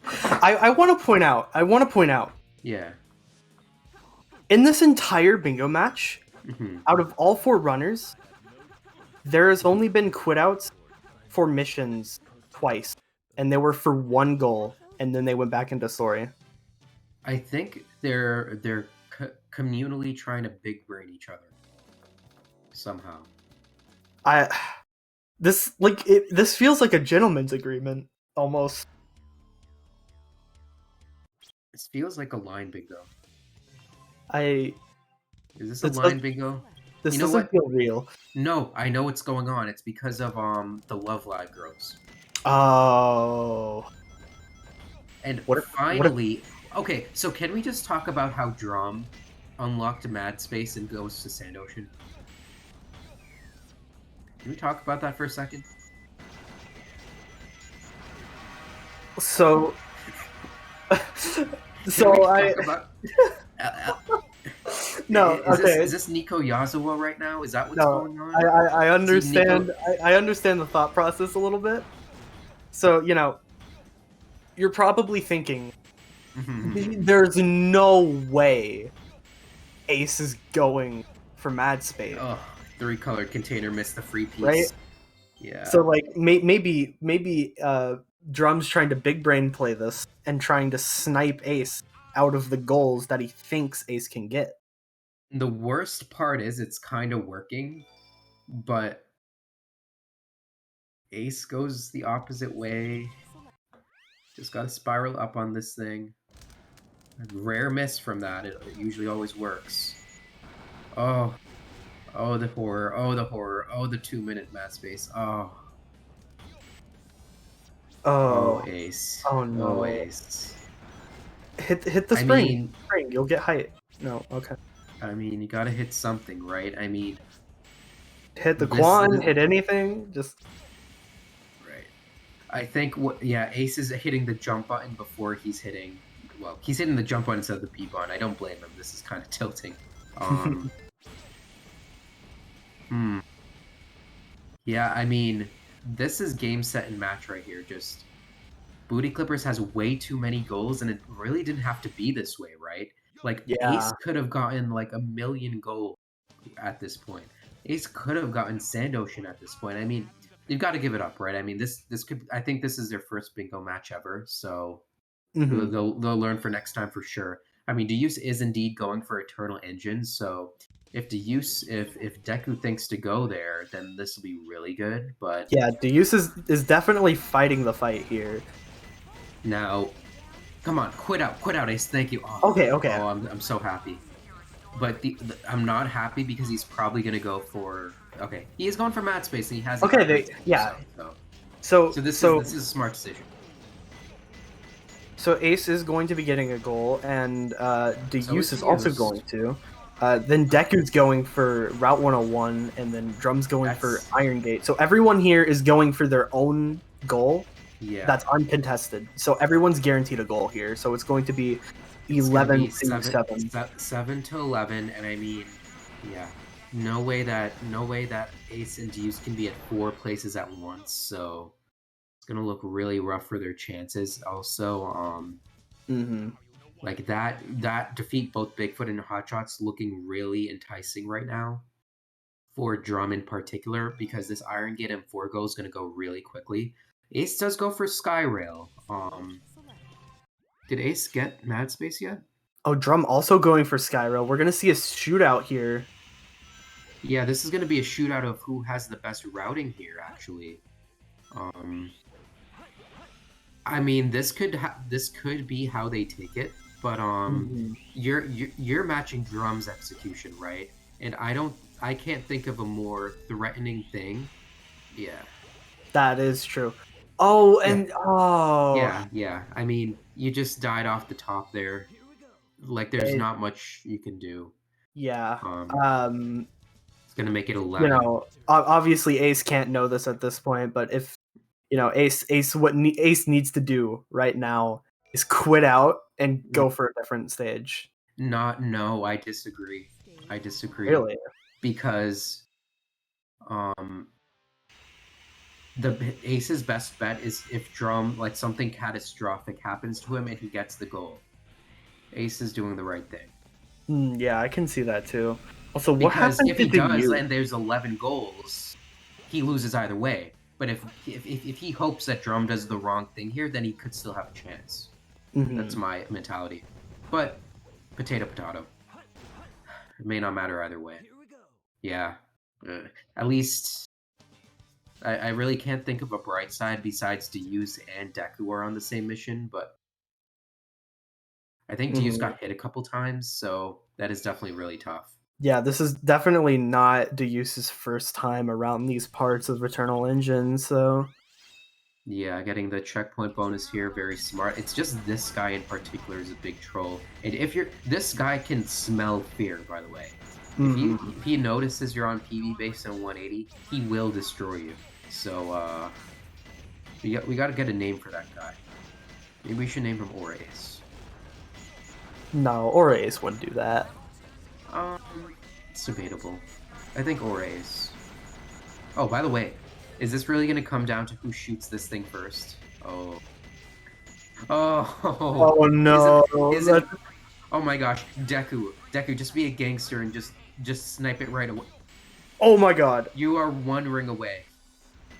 I want to point out, Yeah. in this entire bingo match, Hmm. out of all 4 runners, there has only been quit outs for missions twice, and they were for 1 goal, and then they went back into story. I think they're communally trying to big brain each other somehow. This feels like a gentleman's agreement almost. It feels like a line bingo. I Is this a this line does, bingo? this You know doesn't what? feel real. No, I know what's going on. It's because of the Love Live girls. Oh, And what? finally, okay, so can we just talk about how Drum unlocked Mad Space and goes to Sand Ocean? Can we talk about that for a second? So, Can so we I talk about? no okay. Is this Nico Yazawa right now? Is that what's No, going on? I Is he Nico? understand. I understand the thought process a little bit. So you know, you're probably thinking, there's no way Ace is going for Mad Spade, Oh, 3-colored container missed the free piece. right? Yeah. So like maybe Drum's trying to big brain play this and trying to snipe Ace out of the goals that he thinks Ace can get. The worst part is it's kind of working, but Ace goes the opposite way. Just got to spiral up on this thing. Rare miss from that. It usually always works. Oh. Oh, the horror. Oh, the horror. Oh, the 2-minute Mad Space. Oh. Oh, Ace. Oh no. Oh, Ace. Hit the I spring. mean, Spring, you'll get height. No, okay. I mean, you gotta hit something, right? I mean, Hit the this, Quan, hit anything, just right. I think yeah, Ace is hitting the jump button before he's hitting. Well, he's hitting the jump button instead of the B button. I don't blame him. This is kind of tilting. Um, hmm. Yeah, I mean, this is game, set, and match right here. Just Booty Clippers has way too many goals, and it really didn't have to be this way, right? Like yeah. Ace could have gotten like a million goals at this point. Ace could have gotten Sand Ocean at this point. I mean, you've got to give it up, right? I mean, this could. I think this is their first bingo match ever, so Mhm. they'll learn for next time for sure. I mean, Deus is indeed going for Eternal Engine, so if Deku thinks to go there, then this will be really good. But Yeah, Deus is definitely fighting the fight here. now, come on, quit out, Ace. Thank you. Okay, okay. I'm so happy. But I'm not happy because he's probably gonna go for. Okay, he is going for Mad Space, and he has the Okay, upgrades to do yeah. so. So So this is a smart decision. So Ace is going to be getting a goal, and So Deus is is also Deus. going to. Then Deku's going for Route 101, and then Drum's going for That's Iron Gate. So everyone here is going for their own goal yeah. that's uncontested. So everyone's guaranteed a goal here. So it's going to be It's gonna 11 be to 7. 7 to 11, and I mean, yeah, no way that Ace and Deus can be at 4 places at once. So it's gonna look really rough for their chances. Also, Mm-hmm. like that defeat both Bigfoot and Hotshots looking really enticing right now for Drum in particular because this Iron Gate M4 goal is gonna go really quickly. Ace does go for Skyrail. Did Ace get Mad Space yet? Oh, Drum also going for Skyrail. We're going to see a shootout here. Yeah, this is going to be a shootout of who has the best routing here, actually. I mean, this could be how they take it, but Mhm. you're matching Drum's execution, right? And I can't think of a more threatening thing. Yeah. That is true. Oh, Yeah. and oh, Yeah. I mean, you just died off the top there. Like, there's it, not much you can do. yeah. Um, it's gonna make it You 11. know, obviously Ace can't know this at this point, but if Ace needs to do right now is quit out and go for a different stage. No, I disagree. I disagree Really? because um the Ace's best bet is if Drum like something catastrophic happens to him and he gets the goal. Ace is doing the right thing. Yeah, I can see that too. Also, what Because happened if to he does you? and there's 11 goals, he loses either way. But if he hopes that Drum does the wrong thing here, then he could still have a chance. That's my mentality. But potato. It may not matter either way. Yeah. At least I really can't think of a bright side besides Deus and Deku are on the same mission, but I think Deus got hit a couple times, so that is definitely really tough. Yeah, this is definitely not Deuce's first time around these parts of Returnal Engine, so Yeah, getting the checkpoint bonus here, very smart. It's just this guy in particular is a big troll. And this guy can smell fear, by the way. If he notices you're on PB base on 180, he will destroy you. So we got to get a name for that guy. Maybe we should name him Orace. no, or Ace wouldn't do that. It's debatable. I think Orace. Oh, by the way, is this really going to come down to who shoots this thing first? Oh. Oh no! Is it? Oh my gosh, Deku, just be a gangster and just snipe it right away. Oh my god! You are 1 ring away.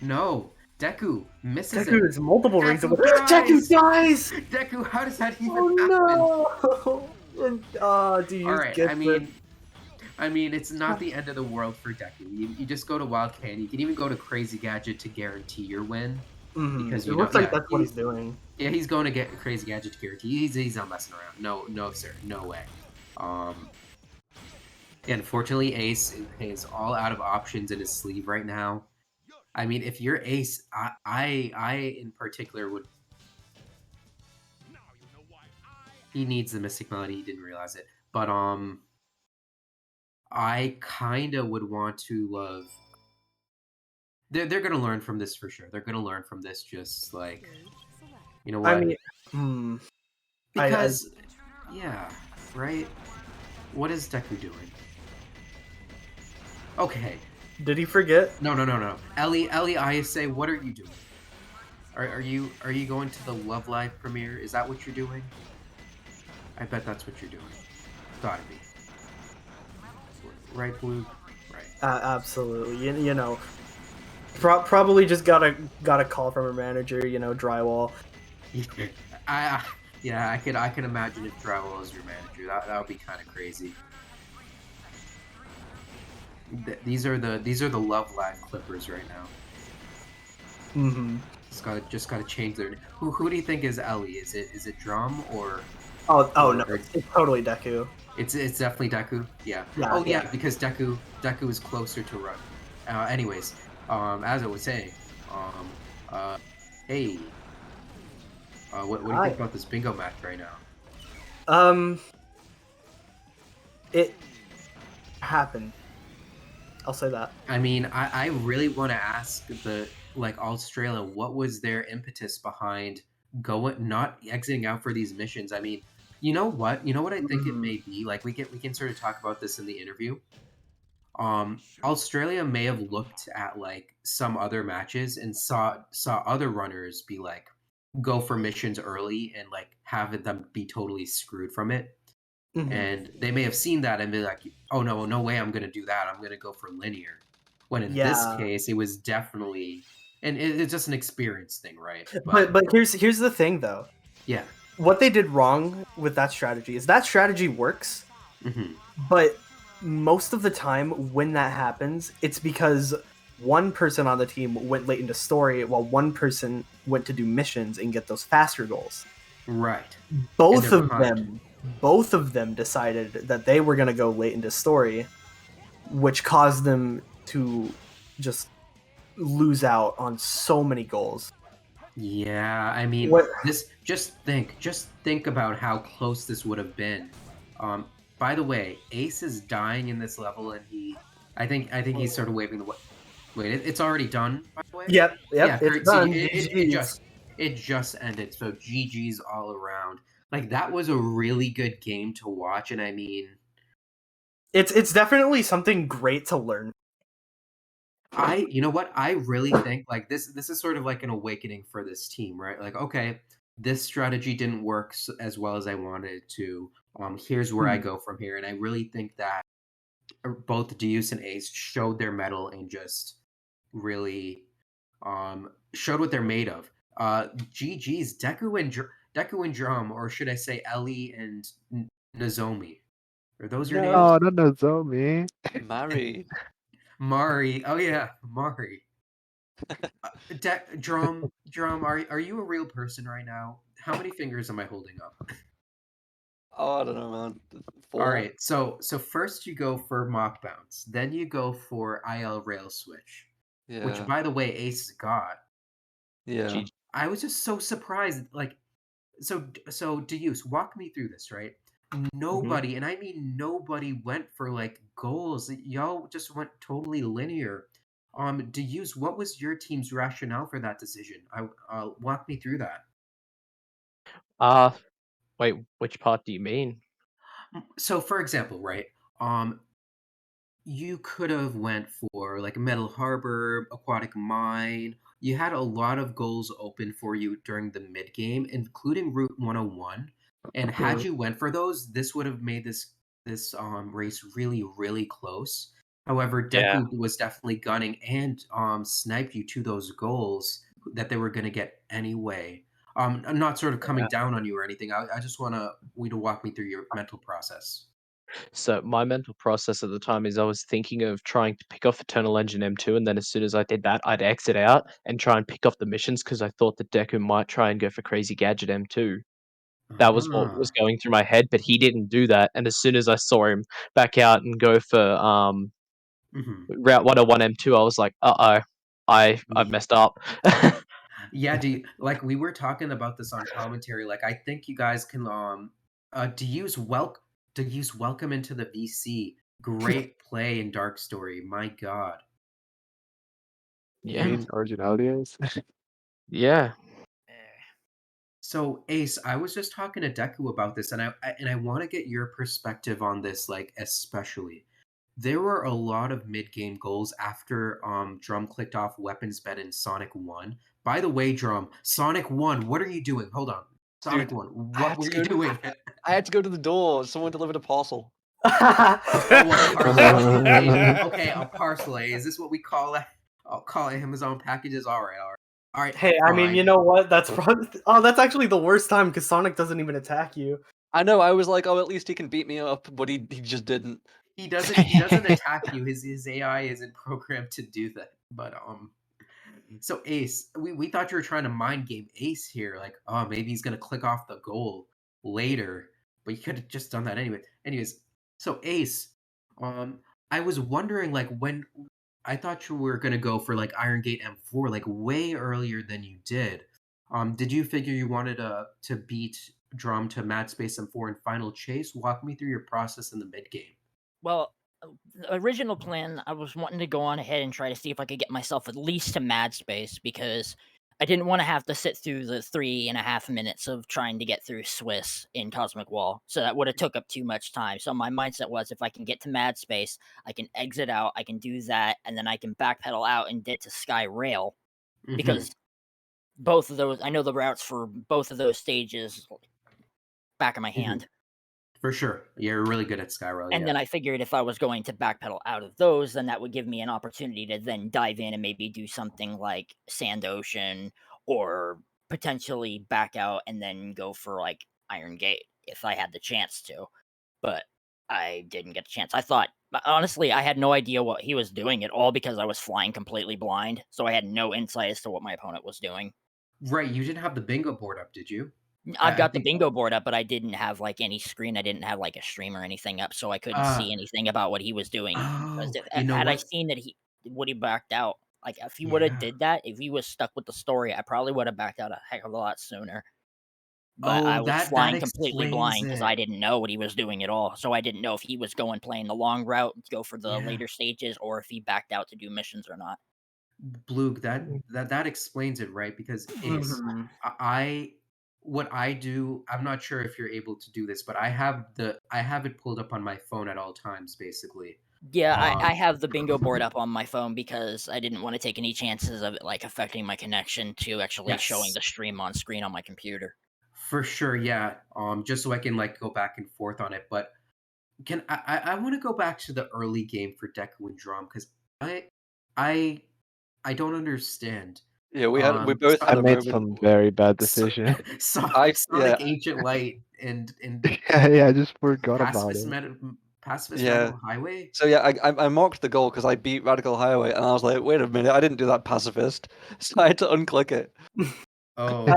No, Deku misses Deku it. is multiple rings away. Dies! Deku dies! Deku, how does that even Oh happen? no! Do you All right, get I mean, it's not the end of the world for Deku. You just go to Wild Candy. You can even go to Crazy Gadget to guarantee your win. Because it looks like that's what he's doing. Yeah, he's going to get Crazy Gadget to guarantee. He's not messing around. No, sir, no way. Unfortunately, Ace is all out of options in his sleeve right now. I mean, if you're Ace, I in particular would. He needs the Mystic Melody. He didn't realize it, but I kind of would want to love. They're gonna learn from this for sure. They're gonna learn from this, just like, you know I what? mean, hmm, I Because yeah, right. What is Deku doing? Okay, did he forget? no. Ellie, I say, what are you doing? Are you going to the Love Live premiere? Is that what you're doing? I bet that's what you're doing. Gotta be. Right, Blue? Right. Absolutely. You know, probably just got a call from her manager. You know, drywall. I yeah, I can imagine if Drywall is your manager. That would be kind of crazy. These are the Love Live Clippers right now. Hmm. Just gotta change their. Who do you think is Ellie? Is it Drum Oh no, or it's totally Deku. it's definitely Deku. Yeah. Yeah, Oh yeah. yeah, because Deku is closer to Run. Anyways, as I was saying, um, uh, hey, what do you think Hi. about this bingo match right now? Um, it happened. I'll say that. I mean, I really want to ask the like Alt-Stralia, what was their impetus behind going not exiting out for these missions? I mean, you know what? You know what I think it Mhm. may be? Like we can sort of talk about this in the interview. Australia may have looked at like some other matches and saw other runners be like go for missions early and like have them be totally screwed from it. Mhm. And they may have seen that and be like, oh no way I'm gonna do that. I'm gonna go for linear. When in this Yeah, case it was definitely and it's just an experience thing, right? but But here's the thing though. yeah. What they did wrong with that strategy is that strategy works, Hmm. but most of the time when that happens, it's because one person on the team went late into story while one person went to do missions and get those faster goals. Right. And Both they're of behind. them decided that they were going to go late into story, which caused them to just lose out on so many goals. Yeah, I mean, What? this just think about how close this would have been. By the way, Ace is dying in this level, and I think he's sort of waving the wait. It's already done, by the way. Yep, Yeah, it's see, done. it GG's. just ended. So GG's all around. Like that was a really good game to watch, and I mean, It's definitely something great to learn. you know what? I really think like this is sort of like an awakening for this team, right? Like, okay, this strategy didn't work as well as I wanted it to. Here's where I Hmm. go from here, and I really think that both Deus and Ace showed their mettle and just really showed what they're made of. GG's Deku and Drum, or should I say Ellie and Nozomi? Are those your names? No, not Nozomi. Marry. Mari. Oh yeah, Mari. Drum. Are you a real person right now? How many fingers am I holding up? Oh, I don't know, man. All 4. right. So first you go for mock bounce, then you go for IL rail switch, which Yeah. by the way Ace got. Yeah. I was just so surprised. Like, so Deus, walk me through this, right? Nobody, and I mean nobody, went for like goals. Y'all just went totally linear. Deus, what was your team's rationale for that decision? Walk me through that. Uh, wait, which part do you mean? So, for example, right? Um, you could have went for like Metal Harbor, Aquatic Mine. You had a lot of goals open for you during the mid game, including Route 101. And had Mhm. you went for those, this would have made this race really really close. However, Yeah. Deku was definitely gunning and sniped you to those goals that they were going to get anyway. I'm not sort of coming down on you or anything. I just want to walk me through your mental process. So my mental process at the time is I was thinking of trying to pick off Eternal Engine M2, and then as soon as I did that, I'd exit out and try and pick off the missions because I thought that Deku might try and go for Crazy Gadget M2. That was what was Ah. going through my head, but he didn't do that. And as soon as I saw him back out and go for Mhm. Route 101 M2, I was like, uh oh, I've messed up. Yeah, like we were talking about this on commentary. Like I think you guys can to use welcome into the VC. Great play in Dark Story. My God. Yeah. Main originalities. Yeah. So Ace, I was just talking to Deku about this, and I want to get your perspective on this, like especially. There were a lot of mid-game goals after Drum clicked off Weapons Bet in Sonic 1. By the way, Drum, Sonic 1, what are you doing? Hold on. Sonic Dude, 1, I what had were to you go to doing? I had to go to the door. Someone delivered a parcel. Oh, a parcel. Okay, a parcel. Is this what we call it? I'll call it Amazon packages. All right, all right. All right, Hey, I mean, you fine. know what? That's that's actually the worst time because Sonic doesn't even attack you. I know. I was like, oh, at least he can beat me up, but he just didn't. He doesn't attack you. His AI isn't programmed to do that. But so Ace, we thought you were trying to mind game Ace here, like, oh, maybe he's gonna click off the goal later, but you could have just done that anyway. Anyways, so Ace, I was wondering, like, when I thought you were gonna go for like Iron Gate M4, like way earlier than you did. Did you figure you wanted to beat Drum to Mad Space M4 in Final Chase? Walk me through your process in the mid game. Well, the original plan, I was wanting to go on ahead and try to see if I could get myself at least to Mad Space because I didn't want to have to sit through the 3.5 minutes of trying to get through Swiss in Cosmic Wall. So that would have took up too much time. So my mindset was if I can get to Mad Space, I can exit out, I can do that, and then I can backpedal out and get to Sky Rail Mhm. because both of those, I know the routes for both of those stages back of my hand. For sure. You're really good at Skyrail, And yeah. then I figured if I was going to backpedal out of those, then that would give me an opportunity to then dive in and maybe do something like Sand Ocean or potentially back out and then go for like Iron Gate if I had the chance to. But I didn't get a chance. I thought, honestly, I had no idea what he was doing at all because I was flying completely blind. So I had no insight as to what my opponent was doing. Right, you didn't have the bingo board up, did you? I've I got the think bingo board up, but I didn't have like any screen. I didn't have like a stream or anything up, so I couldn't see anything about what he was doing. Because you know had I what? seen that he would he backed out, like if he would have Yeah. did that, if he was stuck with the story, I probably would have backed out a heck of a lot sooner. But I Oh, was that flying completely explains blind because I it. didn't know what he was doing at all. So I didn't know if he was playing the long route to go for the Yeah. later stages, or if he backed out to do missions or not. Bloog, that explains it, right? Because Ace, Mhm. I what I do, I'm not sure if you're able to do this, but I have it pulled up on my phone at all times, basically. Yeah, Um, I have the bingo board up on my phone because I didn't want to take any chances of it like affecting my connection to actually showing yes. the stream on screen on my computer. For sure, yeah. Just so I can like go back and forth on it. But can I want to go back to the early game for Deku and Drum because I I I don't understand. Yeah, we both I had a made moment. some very bad So, decisions. Sonic Ancient Light and Yeah, I just forgot about Pacifist it. Pacifist Yeah. Radical Highway. So yeah, I marked the goal because I beat Radical Highway, and I was like, wait a minute, I didn't do that pacifist, so I had to unclick it. Oh,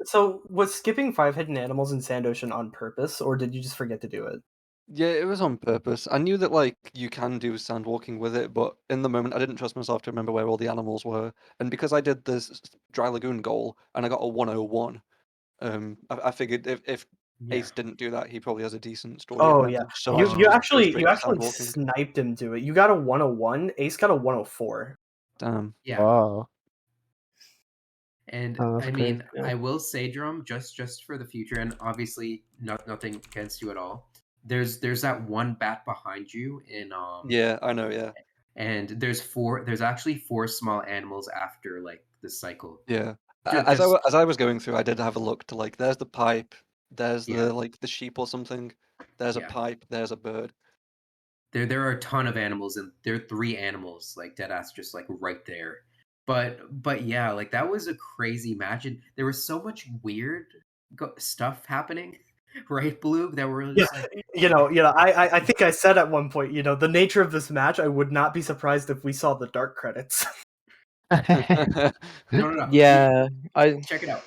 So was skipping 5 hidden animals in Sand Ocean on purpose, or did you just forget to do it? Yeah, it was on purpose. I knew that like you can do sand walking with it, but in the moment I didn't trust myself to remember where all the animals were. And because I did this Dry Lagoon goal and I got a 101, I figured if yeah. Ace didn't do that, he probably has a decent story Oh yeah, advantage. So I you should you just go actually straight you to actually sand walking. sniped him to it. You got a 101. Ace got a 104. Damn. Yeah. Wow. And Oh, that's I mean, crazy. I will say, Drum, just for the future, and obviously nothing against you at all. There's that one bat behind you in Yeah, I know. Yeah, and there's actually 4 small animals after like the cycle. yeah. Just As I was going through, I did have a look to like, there's the pipe, there's yeah, the sheep or something, there's a yeah. pipe, there's a bird. There are a ton of animals and there are 3 animals like dead ass just like right there. But yeah, like that was a crazy match and there was so much weird stuff happening, right, Blue? That were Yeah, just like I think I said at one point, the nature of this match, I would not be surprised if we saw the dark credits. no. Yeah, I Check it out.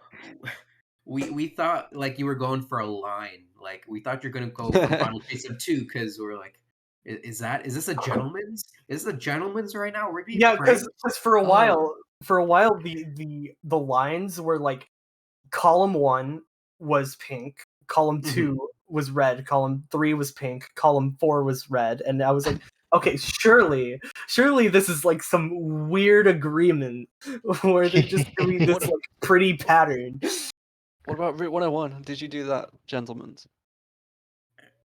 We thought like you were going for a line. Like we thought you're gonna go for Final Chase of 2 because we're like, is this a gentleman's? Is this a gentleman's right now? We're being Yeah, pranked. because for a while, the lines were like column 1 was pink, column Mhm. 2 was red, column 3 was pink, column 4 was red, and I was like, okay, surely this is like some weird agreement where they're just doing this like pretty pattern. What about Route 101? Did you do that, gentlemen?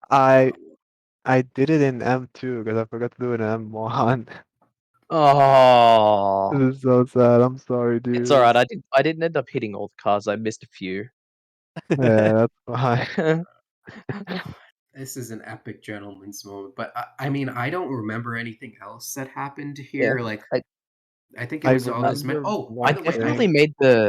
I did it in M2 because I forgot to do it in M1. Oh, This is so sad. I'm sorry, dude. it's alright. I didn't end up hitting all the cars. I missed a few. Yeah, that's fine. This is an epic gentleman's moment. But I mean, I don't remember anything else that happened Yeah, here. Like, I think it I was all this. remember Oh, one by the way, thing.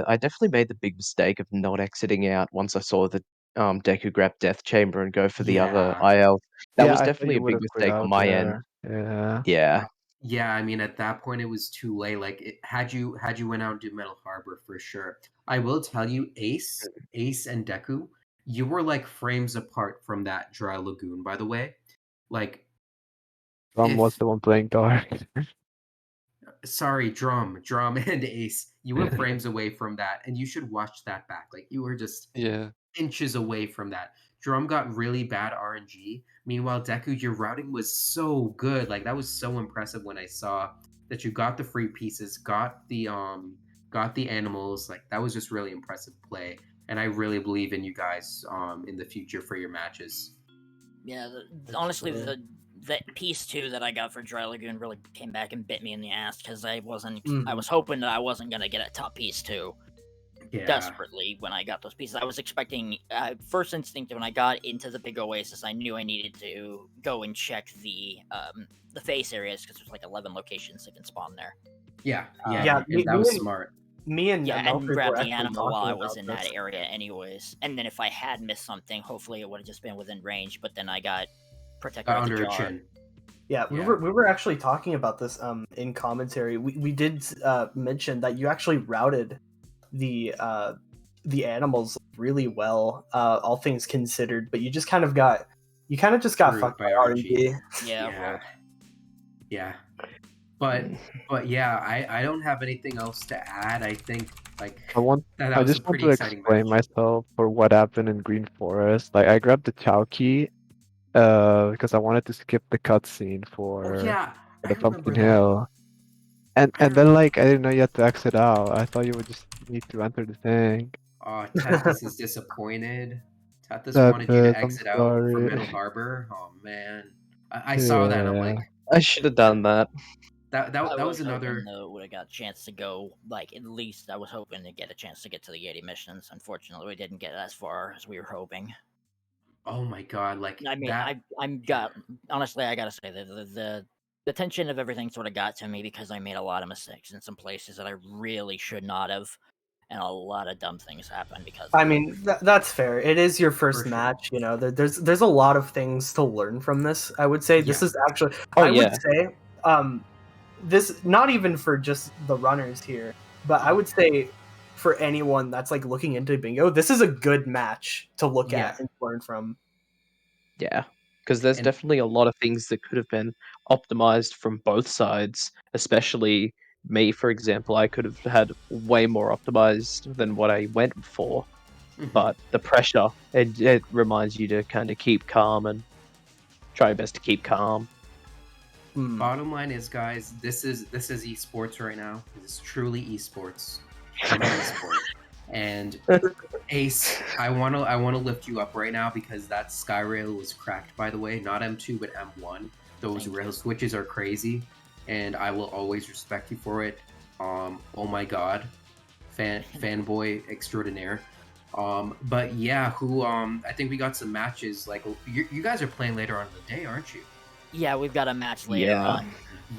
I definitely made the big mistake of not exiting out once I saw the Deku grab Death Chamber and go for the other yeah, IL. That Yeah, was I thought definitely you a would big have quit mistake on out my end. there. Yeah. Yeah. yeah. I mean, at that point, it was too late. Like, had you went out and do Metal Harbor for sure. I will tell you, Ace, and Deku, you were like frames apart from that Dry Lagoon. By the way, like, Rum was if the one playing dark. sorry, Drum, and Ace, you were frames away from that, and you should watch that back. Like, you were just Yeah. inches away from that. Drum got really bad RNG. Meanwhile, Deku, your routing was so good. Like, that was so impressive when I saw that you got the free pieces, got the animals. Like, that was just really impressive play. And I really believe in you guys in the future for your matches. Yeah, honestly, the piece 2 that I got for Dry Lagoon really came back and bit me in the ass because I was hoping that I wasn't gonna get a top piece 2. Yeah. Desperately when I got those pieces. I was expecting first instinct when I got into the big oasis, I knew I needed to go and check the face areas because there's like 11 locations that can spawn there. Yeah, Yeah, and that was smart. Me and Yeah, and Melford grab were the actually animal while I talking was about in this. that area anyways. And then if I had missed something, hopefully it would have just been within range, but then I got protected Got with under the a jar. chin. Yeah, we were actually talking about this in commentary. We did mention that you actually routed the animals really well, all things considered, but you just kind of got Screwed fucked by RNG. RNG. Yeah. Yeah. But yeah, I don't have anything else to add. I think like that I was a just want pretty to exciting explain match. myself for what happened in Green Forest. Like I grabbed the Chao key because I wanted to skip the cutscene for Yeah, I the remember Pumpkin that. Hill. And then like I didn't know you had to exit out. I thought you would just need to enter the thing. Tethys is disappointed. Tethys wanted you to I'm exit out for sorry. Metal Harbor. Oh man, I saw that. And I'm Yeah. like, I should have done that. that I was another. hoping, though, would have got a chance to go, like, at least I was hoping to get a chance to get to the 80 missions. Unfortunately, we didn't get as far as we were hoping. Oh my god, like I mean, that. honestly, I gotta say that the tension of everything sort of got to me because I made a lot of mistakes in some places that I really should not have, and a lot of dumb things happened because of I it. mean, that's fair. It is your first For sure. match, you know. There's a lot of things to learn from this. I would say this Yeah. is actually. Oh, I would yeah. say, this not even for just the runners here, but I would say for anyone that's like looking into bingo, this is a good match to look Yeah. at and learn from. Yeah. Because there's And- definitely a lot of things that could have been optimized from both sides, especially me, for example. I could have had way more optimized than what I went for. Mhm. But the pressure, it reminds you to kind of keep calm and try your best to keep calm. Bottom line is, guys, this is esports right now. This is truly esports. I'm an esport. And Ace, I wanna lift you up right now because that sky rail was cracked, by the way. Not M2 but M1. Those Thank rail you. switches are crazy, and I will always respect you for it. Oh my god, fanboy extraordinaire. But yeah, I think we got some matches. Like you guys are playing later on in the day, aren't you? Yeah, we've got a match later Yeah. on.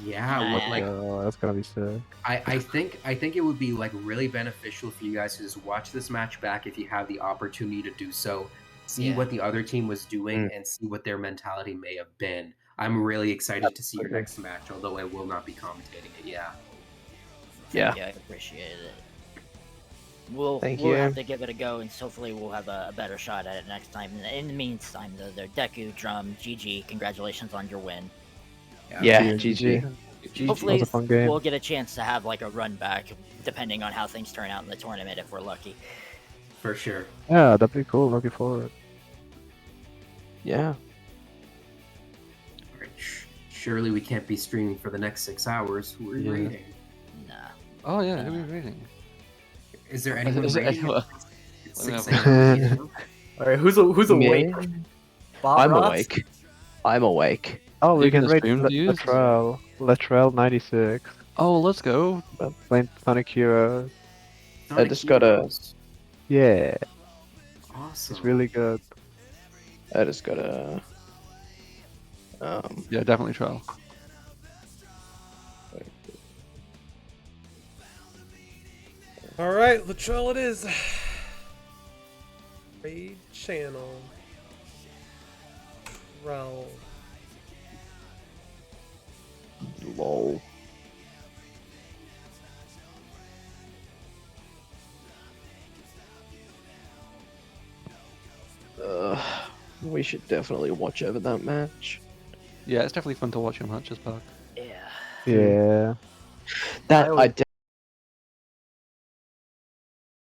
Yeah, Yeah. like Oh, that's gonna be sick. I think it would be like really beneficial for you guys to just watch this match back if you have the opportunity to do so. See Yeah. what the other team was doing and see what their mentality may have been. I'm really excited to see your Okay. next match, although I will not be commentating it. Yeah. Yeah. Thank you, I appreciate it. We'll Thank have you. to give it a go, and hopefully we'll have a better shot at it next time. In the meantime, though, Deku, Drum, GG, congratulations on your win. Yeah, man. GG. Hopefully, was a fun game. we'll get a chance to have like a run back, depending on how things turn out in the tournament, if we're lucky. For sure. Yeah, that'd be cool. Looking forward. Yeah. Alright, surely we can't be streaming for the next 6 hours. Who are you Yeah. raiding? Nah. Oh yeah, who are we reading? Is there anyone Is it raiding? anyone- It's Let me 6 have a.m. you know? All right, who's awake? Me? Bob I'm Ross? awake. I'm awake. Oh, we You can can rate stream views? Latrell 96. Oh, let's go. Playing Sonic Heroes. Sonic just gotta- Heroes. Yeah, Awesome. it's really good. I just gotta. Yeah, definitely trial. All right, Latrell it is. Raid channel. Rel. Lol. We should definitely watch over that match. Yeah, it's definitely fun to watch your matches back. Yeah. Yeah. I always-